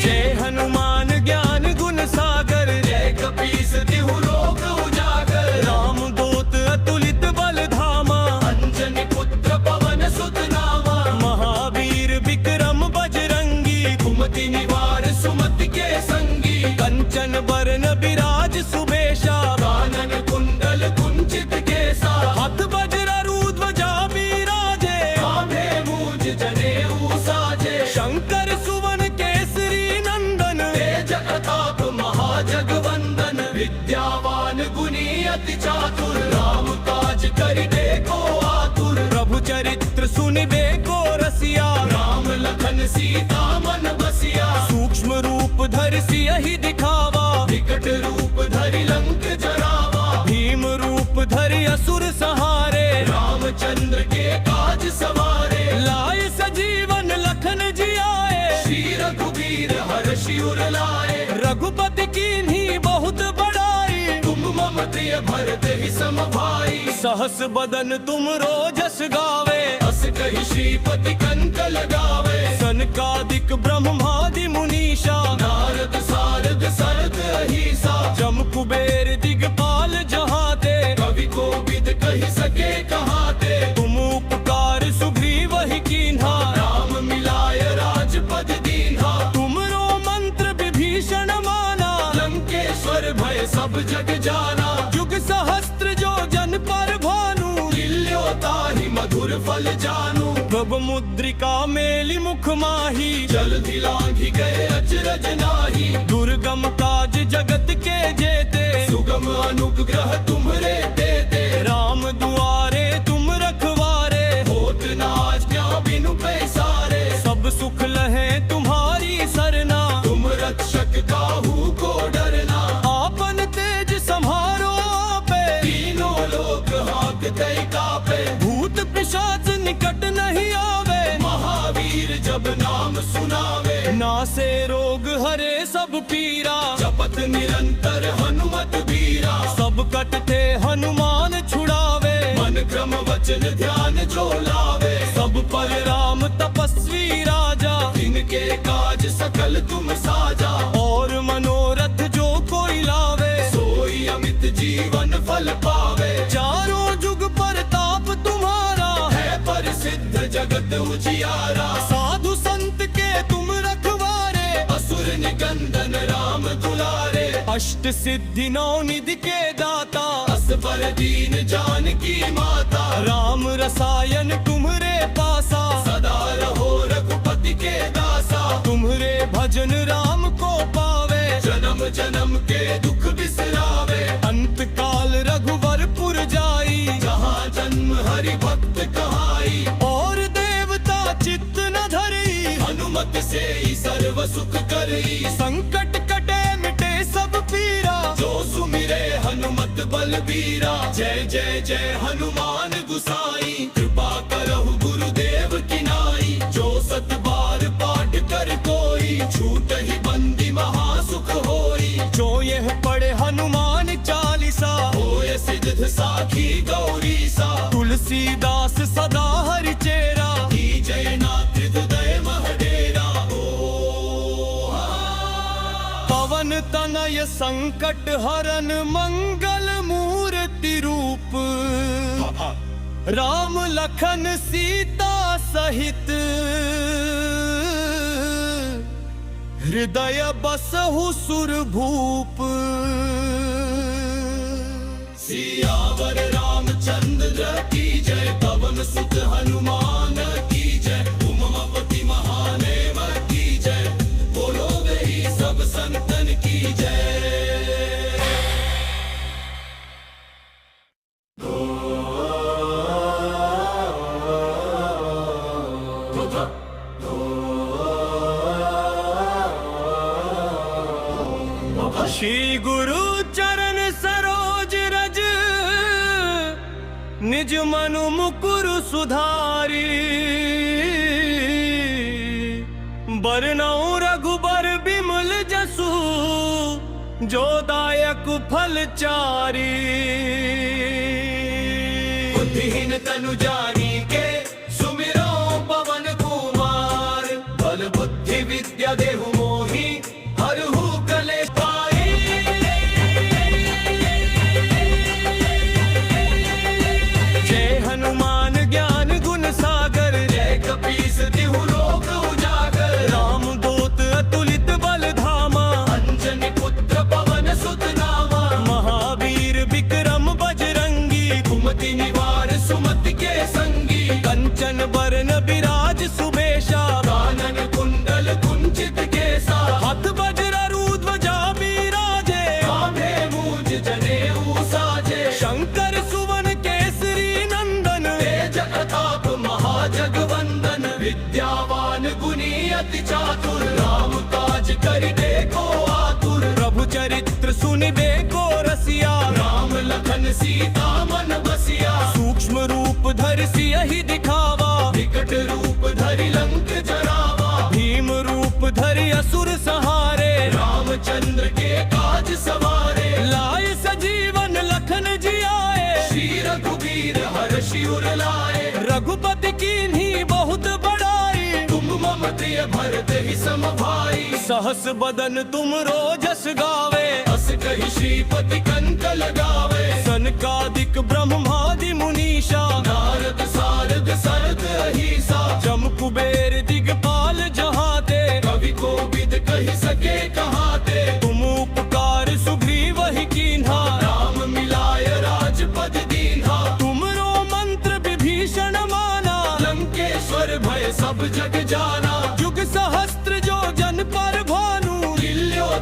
A: जय हनुमान ज्ञान गुण सागर जय कपीस तिहु लोक उजागर राम दूत अतुलित बल धामा अंजनी पुत्र पवन सुत नामा महावीर विक्रम बजरंगी कुमति निवार सुमति के संगी कंचन बरन विराज सुबेशा कानन कुंडल कुंचित केसा हाथ वज्र ध्वजा बिराजे कांधे मूज जनेऊ साजे शंकर सुवन केसरी नंदन तेज प्रताप महाजगवंदन विद्यावान गुणी अति चातुर राम काज करिबे को आतुर प्रभु चरित्र सुनिबे को रसिया राम लखन सीता मन बसिया सूक्ष्म रूप धरि सियहि दिखावा विकट रूप धरि लंक जरावा भीम रूप धरि असुर सहारे रामचंद्र के काज सवारे लाए सजीवन लखन जियाए श्री रघुवीर हर्षि उर लाए रघुपति कीन्ही बहुत बड़ाई तुम मम प्रिय भरत ही सम भाई सहस बदन तुम रोजस गावे अस कहि श्रीपति कंठ लगावे सनकादिक ब्रह्मादि मुनीषा नारद सारद सरद अहिसा जम कुबेर दिगपाल जहाते कवि कोविद कहि सके कहाते तुम उपकार सुग्रीव ही कीन्हा राम मिलाय राजपद दीन्हा तुमरो मंत्र विभीषण माना लंकेश्वर भय सब जग जाना जुग सहस्त्र जो जन पर भानु ताहि मधुर फल जानू प्रभु मुद्रिका मेलि मुख माही जल्दी लांघि गए अचरज नाही दुर्गम काज जगत के जेते सुगम अनुग्रह तुम्हरे देते राम दुआरे तुम रखवारे होत न आज्ञा बिनु पैसारे सब सुख लहे तुम्हारी सरना तुम रक्षक काहू को डरना आपन तेज सम्हारो पे तीनों लोक हाँकते कापे भूत पिशाच निकट नहीं आवे महावीर जब नाम सुनावे नासे रोग हरे सब पीरा जपत निरंतर हनुमत बीरा सब कटते हनुमान छुड़ावे मन क्रम वचन ध्यान जो लावे सब पर राम तपस्वी राजा इनके काज सकल तुम साजा और मनोरथ जो कोई लावे सोई अमित जीवन फल पावे चारों जुग परताप तुम्हारा है प्रसिद्ध जगत उजियारा साधु संत के तुम रखवारे असुर निकंदन राम दुलारे अष्ट सिद्धि नौ निधि के दाता असबर दीन जानकी माता राम रसायन तुम्हरे पासा सदा रहो रघुपति के दासा तुम्हरे भजन राम को पावे जन्म जन्म के दुख बिसरावे अंत काल रघुवरपुर जाई जहाँ जन्म हरि भक्त कहाई और देवता चित्त न धरी हनुमत से ही सर्व सुख करई संकट कटे मिटे सब पीरा जो सुमिरे हनुमत बलबीरा जय जय जय हनुमान गुसाई कृपा करहु गुरुदेव की नाई जो सत बार पाठ कर कोई छूट ही बंदी महासुख होई जो यह पढ़े हनुमान चालीसा होय सिद्ध साखी गौरी सा तुलसीदास सदा हरि चेरा जय नाथ हृदय महडेरा पवन तनय संकट हरन मंगल मूर्ति रूप राम लखन सीता सहित हृदय बसहु सुरभूप सियावर रामचंद्र की जय पवन सुत हनुमान की जय उमापति महादेव की जय बोलो गई सब संतन की जय। निज मनु मुकुरु सुधारी बरनऊ रघुबर बिमल जसु जो दायक फल चारी बुद्धिहीन तनु जानी के सुमिरो पवन कुमार बल बुद्धि विद्या देहु मोहि हरहु कलेश पाई जय हनुमान ज्ञान गुण सागर जय कपीस तिहु लोक उजागर राम दूत अतुलित बल धामा अंजनी पुत्र पवन सुत नामा महावीर विक्रम बजरंगी कुमति निवार सुमति के संगी कंचन बरन विराज सुबेशा कानन कुंडल कुंचित केसा हाथ वज्र ध्वजा बिराजे कांधे मूज जनेऊ साजे शंकर सुवन केसरी नंदन तेज प्रताप महाजगवंदन विद्यावान गुणी अति चातुर राम काज करिबे को आतुर प्रभु चरित्र सुनिबे को रसिया राम लखन सीता मन बसिया सूक्ष्म रूप धरि सियहि दिखावा विकट रूप धरि लंक जरावा भीम रूप धरि असुर सहारे रामचंद्र के काज सवारे लाए सजीवन लखन जियाए श्री रघुवीर हर्षि उर लाए रघुपति कीन्ही बहुत बड़ाई तुम मम प्रिय भरत ही सम भाई सहस बदन तुम रोजस गावे अस कहि श्रीपति कंठ लगावे सनकादिक ब्रह्मादि मुनीषा नारद सारद सरद अहिसा जम कुबेर दिगपाल जहाते कवि कोविद कहि सके कहाते तुम उपकार सुग्रीव ही कीन्हा राम मिलाय राजपद दीन्हा तुमरो मंत्र विभीषण माना लंकेश्वर भय सब जग जाना जुग सहस्त्र जो जन पर भानु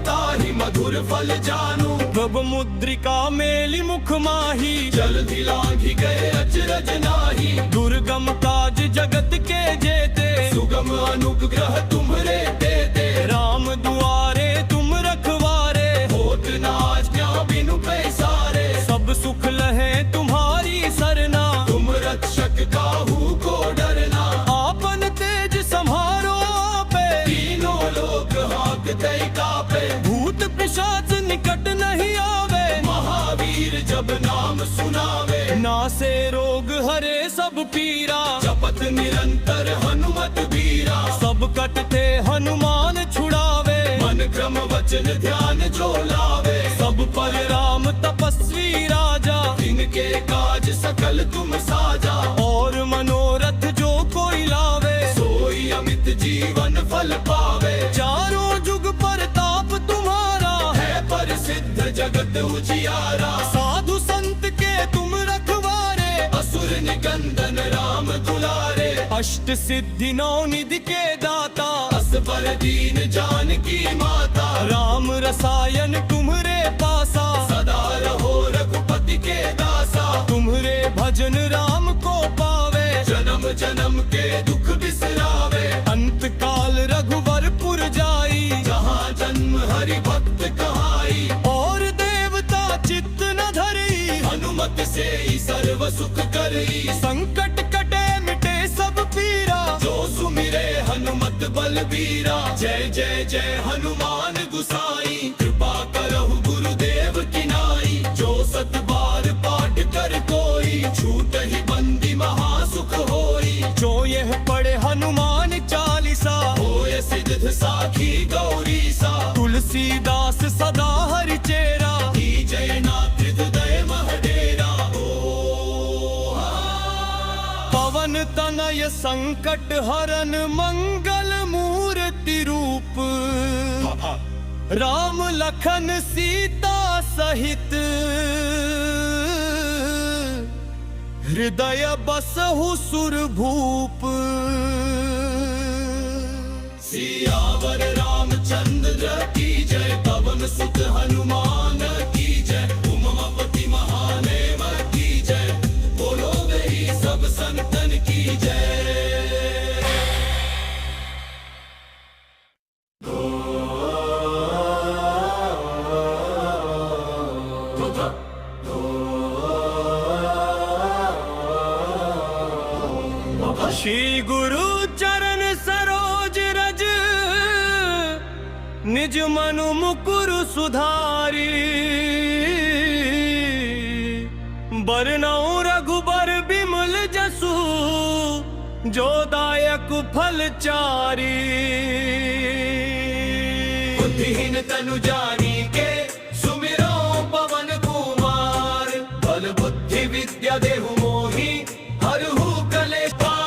A: ताहि मधुर फल जानू प्रभु मुद्रिका मेलि मुख माही जल्दी लांघि गए अचरज नाही दुर्गम काज जगत के जेते सुगम अनुग्रह तुम्हरे देते राम दुआरे तुम रखवारे होत न आज्ञा बिनु पैसारे सब सुख लहे तुम्हारी सरना तुम रक्षक काहू को डरना आपन तेज सम्हारो आपे तीनों लोक हाँकते कापे भूत पिशाच निकट नहीं आवे महावीर जब नाम सुनावे नासे रोग हरे सब पीरा जपत निरंतर हनुमत बीरा सब कटते हनुमान छुड़ावे मन क्रम वचन ध्यान जो लावे सब पर राम तपस्वी राजा इनके काज सकल तुम साजा और मनोरथ जो कोई लावे सोई अमित जीवन फल पावे चारों जुग परताप तुम्हारा है प्रसिद्ध जगत उजियारा साधु संत के तुम रखवारे असुर निकंदन राम दुलारे अष्ट सिद्धि नौ निधि के दाता असबर दीन जानकी माता राम रसायन तुम्हरे पासा सदा रहो रघुपति के दासा तुम्हरे भजन राम को पावे जन्म जन्म के दुख बिसरावे अंत काल रघुवरपुर जाई जहाँ जन्म हरि भक्त कहाई और देवता चित्त न धरी हनुमत से ही सर्व सुख करी संकट कटे मिटे सब पीरा जो सुमिरे हनुमत बलबीरा जय जय जय हनुमान गुसाई कृपा करहु गुरुदेव की नाई जो सत बार पाठ कर कोई छूट ही बंदी महासुख होई जो यह पढ़े हनुमान चालीसा होय सिद्ध साखी गौरी सा तुलसीदास सदा हरि चेरा की जय नाथ हृदय महडेरा पवन तनय संकट हरन मंगल मूर्ति रूप राम लखन सीता सहित हृदय बसहु सुरभूप सियावर रामचंद्र की जय पवन सुत हनुमान की जय उमापति महादेव की जय बोलो गई सब संतन की जय। श्री गुरु चरण सरोज रज, निज मनु मुकुरु सुधारी। बरनउँ रघुबर बिमल जसु, जो दायक फल चारी। बुद्धिहीन तनु जानिके, सुमिरो पवन कुमार। बल बुद्धि विद्या देहु मोहि, हरहु कलेश पाई।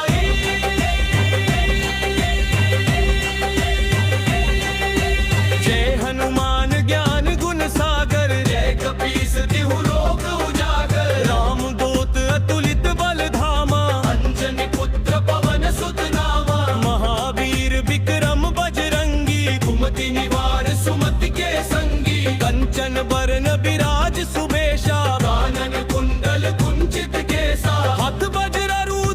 A: जय हनुमान ज्ञान गुण सागर, जय कपीस तिहु लोक उजागर। राम दूत अतुलित बल धामा, अंजनी पुत्र पवन सुत नामा। महावीर विक्रम बजरंगी, कुमति निवार सुमति के संगी। कंचन बरन बिराज सुबेशा, कानन कुंडल कुंचित केसा। हाथ वज्र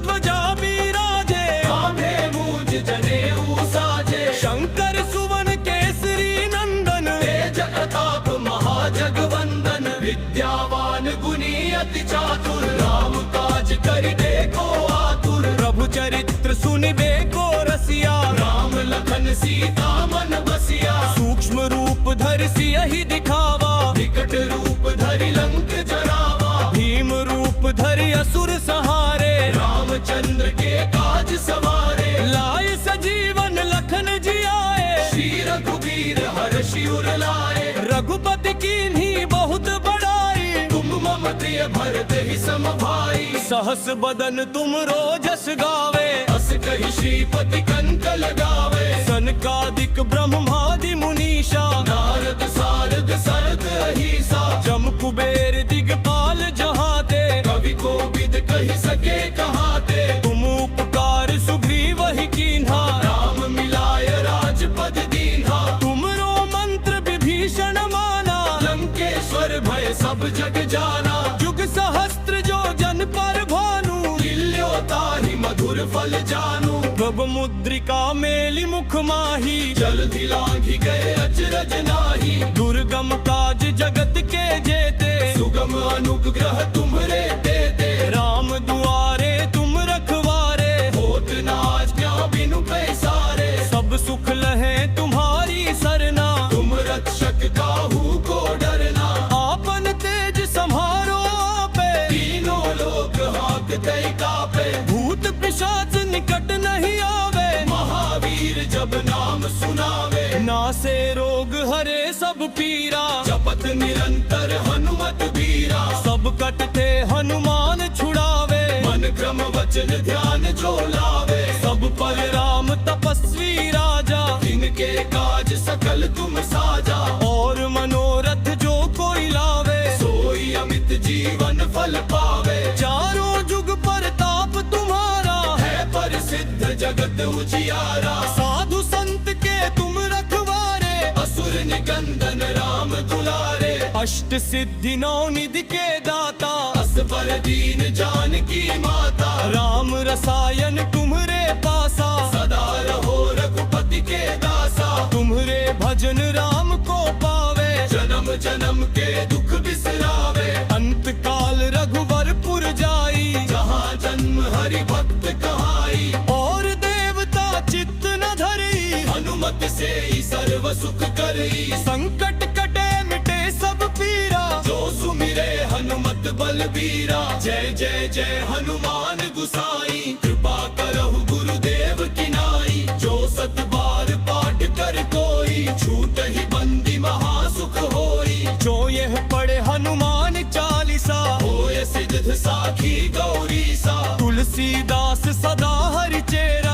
A: ध्वजा बिराजे, कांधे मूज जनेऊ साजे। शंकर सुवन केसरी नंदन, तेज प्रताप महाजगवंदन। विद्यावान गुणी अति चातुर, राम काज करिबे को आतुर। प्रभु चरित्र सुनिबे को रसिया, राम लखन सीता मन बसिया। सूक्ष्म रूप धरि सियहि दिखावा, विकट रूप धरि लंक जरावा। भीम रूप धरि असुर सहारे, रामचंद्र के काज सवारे। लाए सजीवन लखन जियाए, श्री रघुवीर हर्षि उर लाए। रघुपति कीन्ही बहुत बड़ाई, तुम मम प्रिय भरत ही सम भाई। सहस बदन तुम रोजस गावे, अस कहि श्रीपति कंठ लगावे। सनकादिक ब्रह्मादि मुनीषा, नारद सारद सरद अहीसा। जम कुबेर दिगपाल जहाते, कवि कोविद कहि सके कहाते। तुम उपकार सुग्रीव ही कीन्हा, राम मिलाय राजपद दीन्हा। तुमरो मंत्र विभीषण माना, लंकेश्वर भय सब जग जाना। जुग सहस्त्र जो जन पर भानु, लील्यो ताहि मधुर फल जानू। प्रभु मुद्रिका मेलि मुख माही, जलधि लांघि गए अचरज नाहि। दुर्गम काज जगत के जेते, सुगम अनुग्रह तुम्हरे देते। राम दुआरे तुम रखवारे, होत न आज्ञा बिनु पैसारे। सब सुख लहे तुम्हारी सरना, तुम रक्षक काहू को डरना। आपन तेज सम्हारो आपे, तीनों लोक हाँकते कापे। भूत पिशाच निकट नहीं आवे, महावीर जब नाम सुनावे। नासे रोग हरे सब पीरा, जपत निरंतर हनुमत बीरा। सब कटते हनुमान छुड़ावे, मन क्रम वचन ध्यान जो लावे। सब पर राम तपस्वी राजा, जिनके काज सकल तुम साजा। और मनोरथ जो कोई लावे, सोई अमित जीवन फल पावे। चारों जुग परताप तुम्हारा, है प्रसिद्ध जगत उजियारा। साधु संत के तुम रखवारे, असुर निकंदन राम दुलारे। अष्ट सिद्धि नौ निधि के दाता, असबर दीन जानकी माता। राम रसायन तुम्हरे पासा, सदा रहो रघुपति के दासा। तुम्हरे भजन राम को पावे, जन्म जन्म के दुख बिसरावे। अंत काल रघुवरपुर जाई, जहाँ जन्म हरि भक्त कहाई। और देवता चित्त न धरी, हनुमत से ही सर्व सुख करई। संकट कटे मिटे सब पीरा, जो सुमिरे हनुमत बलबीरा। जय जय जय हनुमान गुसाई, कृपा करहु गुरुदेव की नाई। जो सत बार पाठ कर कोई, छूटहि बंदी महासुख होई। जो यह पढ़े हनुमान चालीसा, होय सिद्ध साखी गौरी सा। तुलसीदास सदा हरि चेरा,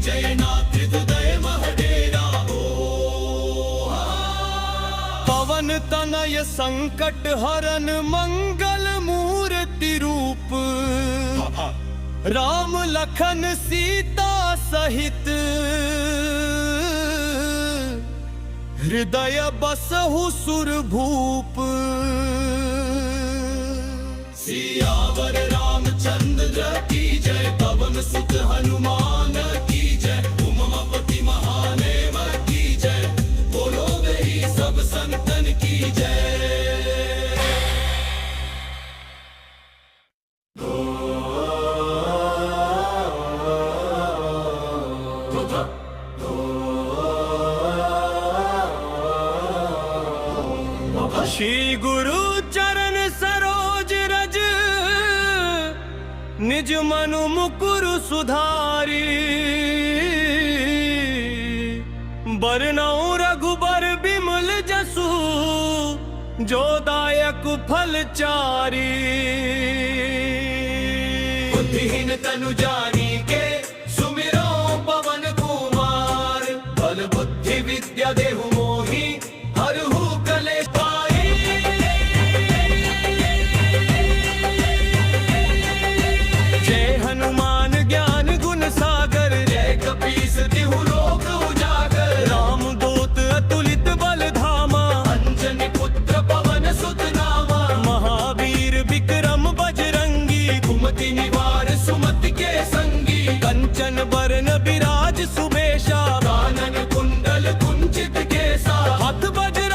A: जय नाथ हृदय महडेरा। पवन तनय संकट हरन मंगल मूर्ति रूप। राम लखन सीता सहित, हृदय बसहु सुरभूप। सियावर रामचंद्र की जय, पवन सुत हनुमान की जय। उमापति महादेव की जय, बोलो गई सब संतन की जय। निज मनु मुकुरु सुधारी बरनऊ रघुबर बिमल जसु जो दायक फल चारी बुद्धिहीन तनु जानी के सुमिरो पवन कुमार बल बुद्धि विद्या देहु मोहि हरहु कलेश पाई जय हनुमान ज्ञान गुण सागर जय कपीस तिहु लोक उजागर राम दूत अतुलित बल धामा अंजनी पुत्र पवन सुत नामा महावीर विक्रम बजरंगी कुमति निवार सुमति के संगी कंचन बरन विराज सुबेशा कानन कुंडल कुंचित केसा हाथ वज्र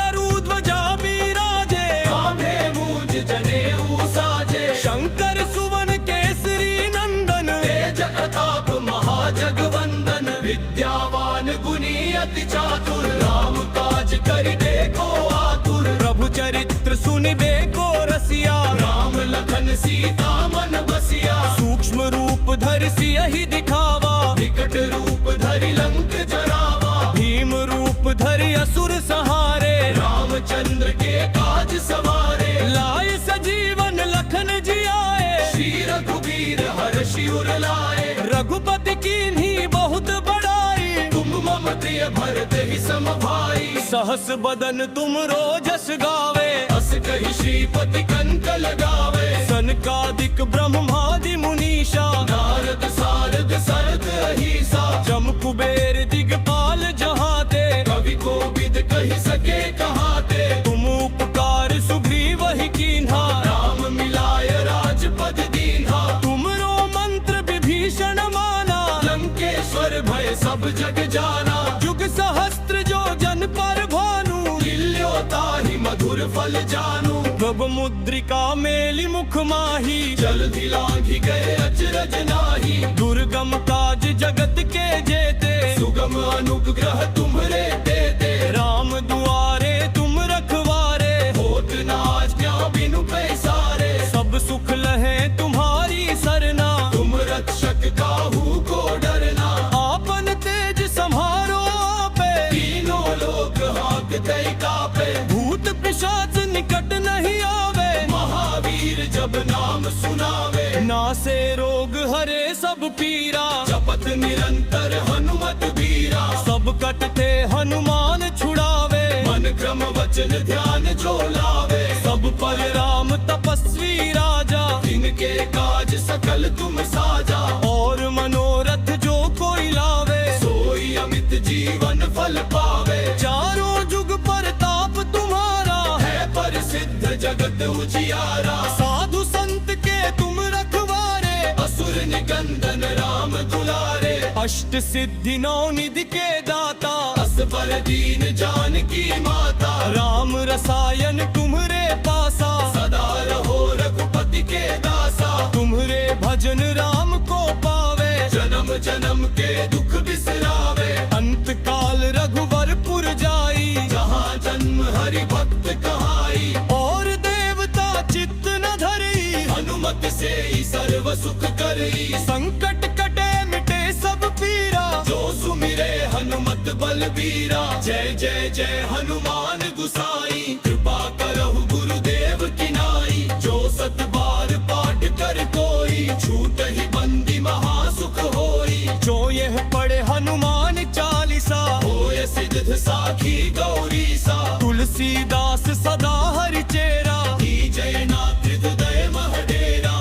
A: ध्वजा विराजे कांधे मूज जनेऊ साजे शंकर सुवन केसरी नंदन तेज प्रताप महाजगवंदन विद्यावान गुणी अति चातुर राम काज करिबे को आतुर प्रभु चरित्र सुनिबे को रसिया राम लखन सीता मन बसिया सूक्ष्म रूप धरि सियहि दिखावा विकट रूप धरि लंक जरावा भीम रूप धरि असुर सहारे रामचंद्र के काज सवारे लाए सजीवन लखन जियाए श्री रघुवीर हर्षि उर लाए रघुपति कीन्ही बहुत बड़ाई तुम मम प्रिय भरत ही सम भाई सहस बदन तुम रोजस गावे अस कहि श्रीपति कंठ लगावे सनकादिक ब्रह्मादि मुनीषा नारद सारद सरद अहिसा जम कुबेर दिगपाल जहाते कवि कोविद कहि सके कहाते तुम उपकार सुग्रीव ही कीन्हा राम मिलाय राजपद दीन्हा तुमरो मंत्र विभीषण माना लंकेश्वर भय सब जग जाना जुग सहस्त्र जो जन पर भानु लील्यो ताहि मधुर फल जानू प्रभ मुद्रिका मेलि मुख माही जल्दी लांघि गए अचरज नाही दुर्गम काज जगत के जेते सुगम अनुग्रह तुम्हरे देते राम दुआरे तुम रखवारे होत न आज्ञा बिनु पैसारे सब सुख लहे तुम्हारी सरना तुम रक्षक काहू को डरना आपन तेज सम्हारो आपे तीनों लोक हाँकते कापे भूत पिशाच निकट नहीं आवे महावीर जब नाम सुनावे नासे रोग हरे सब पीरा जपत निरंतर हनुमत बीरा सब कटते हनुमान छुड़ावे मन क्रम वचन ध्यान जो लावे सब पर राम तपस्वी राजा जिनके काज सकल तुम साजा और मनोरथ जो कोई लावे सोई अमित जीवन फल पावे चारों जुग परताप तुम्हारा है प्रसिद्ध जगत उजियारा साधु संत के तुम रखवारे असुर निकंदन राम दुलारे अष्ट सिद्धि नौ निधि के दाता असबर दीन जानकी माता राम रसायन तुम्हरे पासा सदा रहो रघुपति के दासा तुम्हरे भजन राम को पावे जन्म जन्म के दुख बिसरावे अंत काल रघुवरपुर जाई जहाँ जन्म हरि भक्त कहाई और देवता चित्त न धरी हनुमत से ही सर्व सुख करी संकट कटे मिटे सब पीरा जो सुमिरे हनुमत बलबीरा जय जय जय हनुमान गुसाई कृपा करहु गुरुदेव की नाई जो सत बार पाठ कर कोई छूट ही बंदी महासुख होई जो यह पढ़े हनुमान चालीसा होय सिद्ध साखी गौरी सा तुलसीदास सदा हरि चेरा की जय नाथ हृदय महडेरा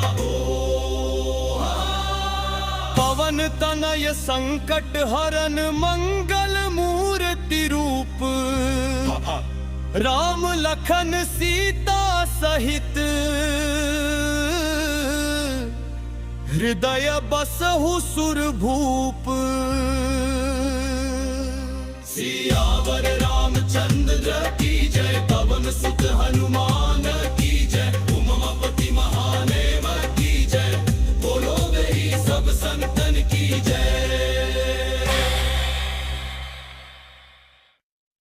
A: पवन तनय संकट हरन मंगल मूर्ति रूप राम लखन सीता सहित हृदय बसहु सुर भूप।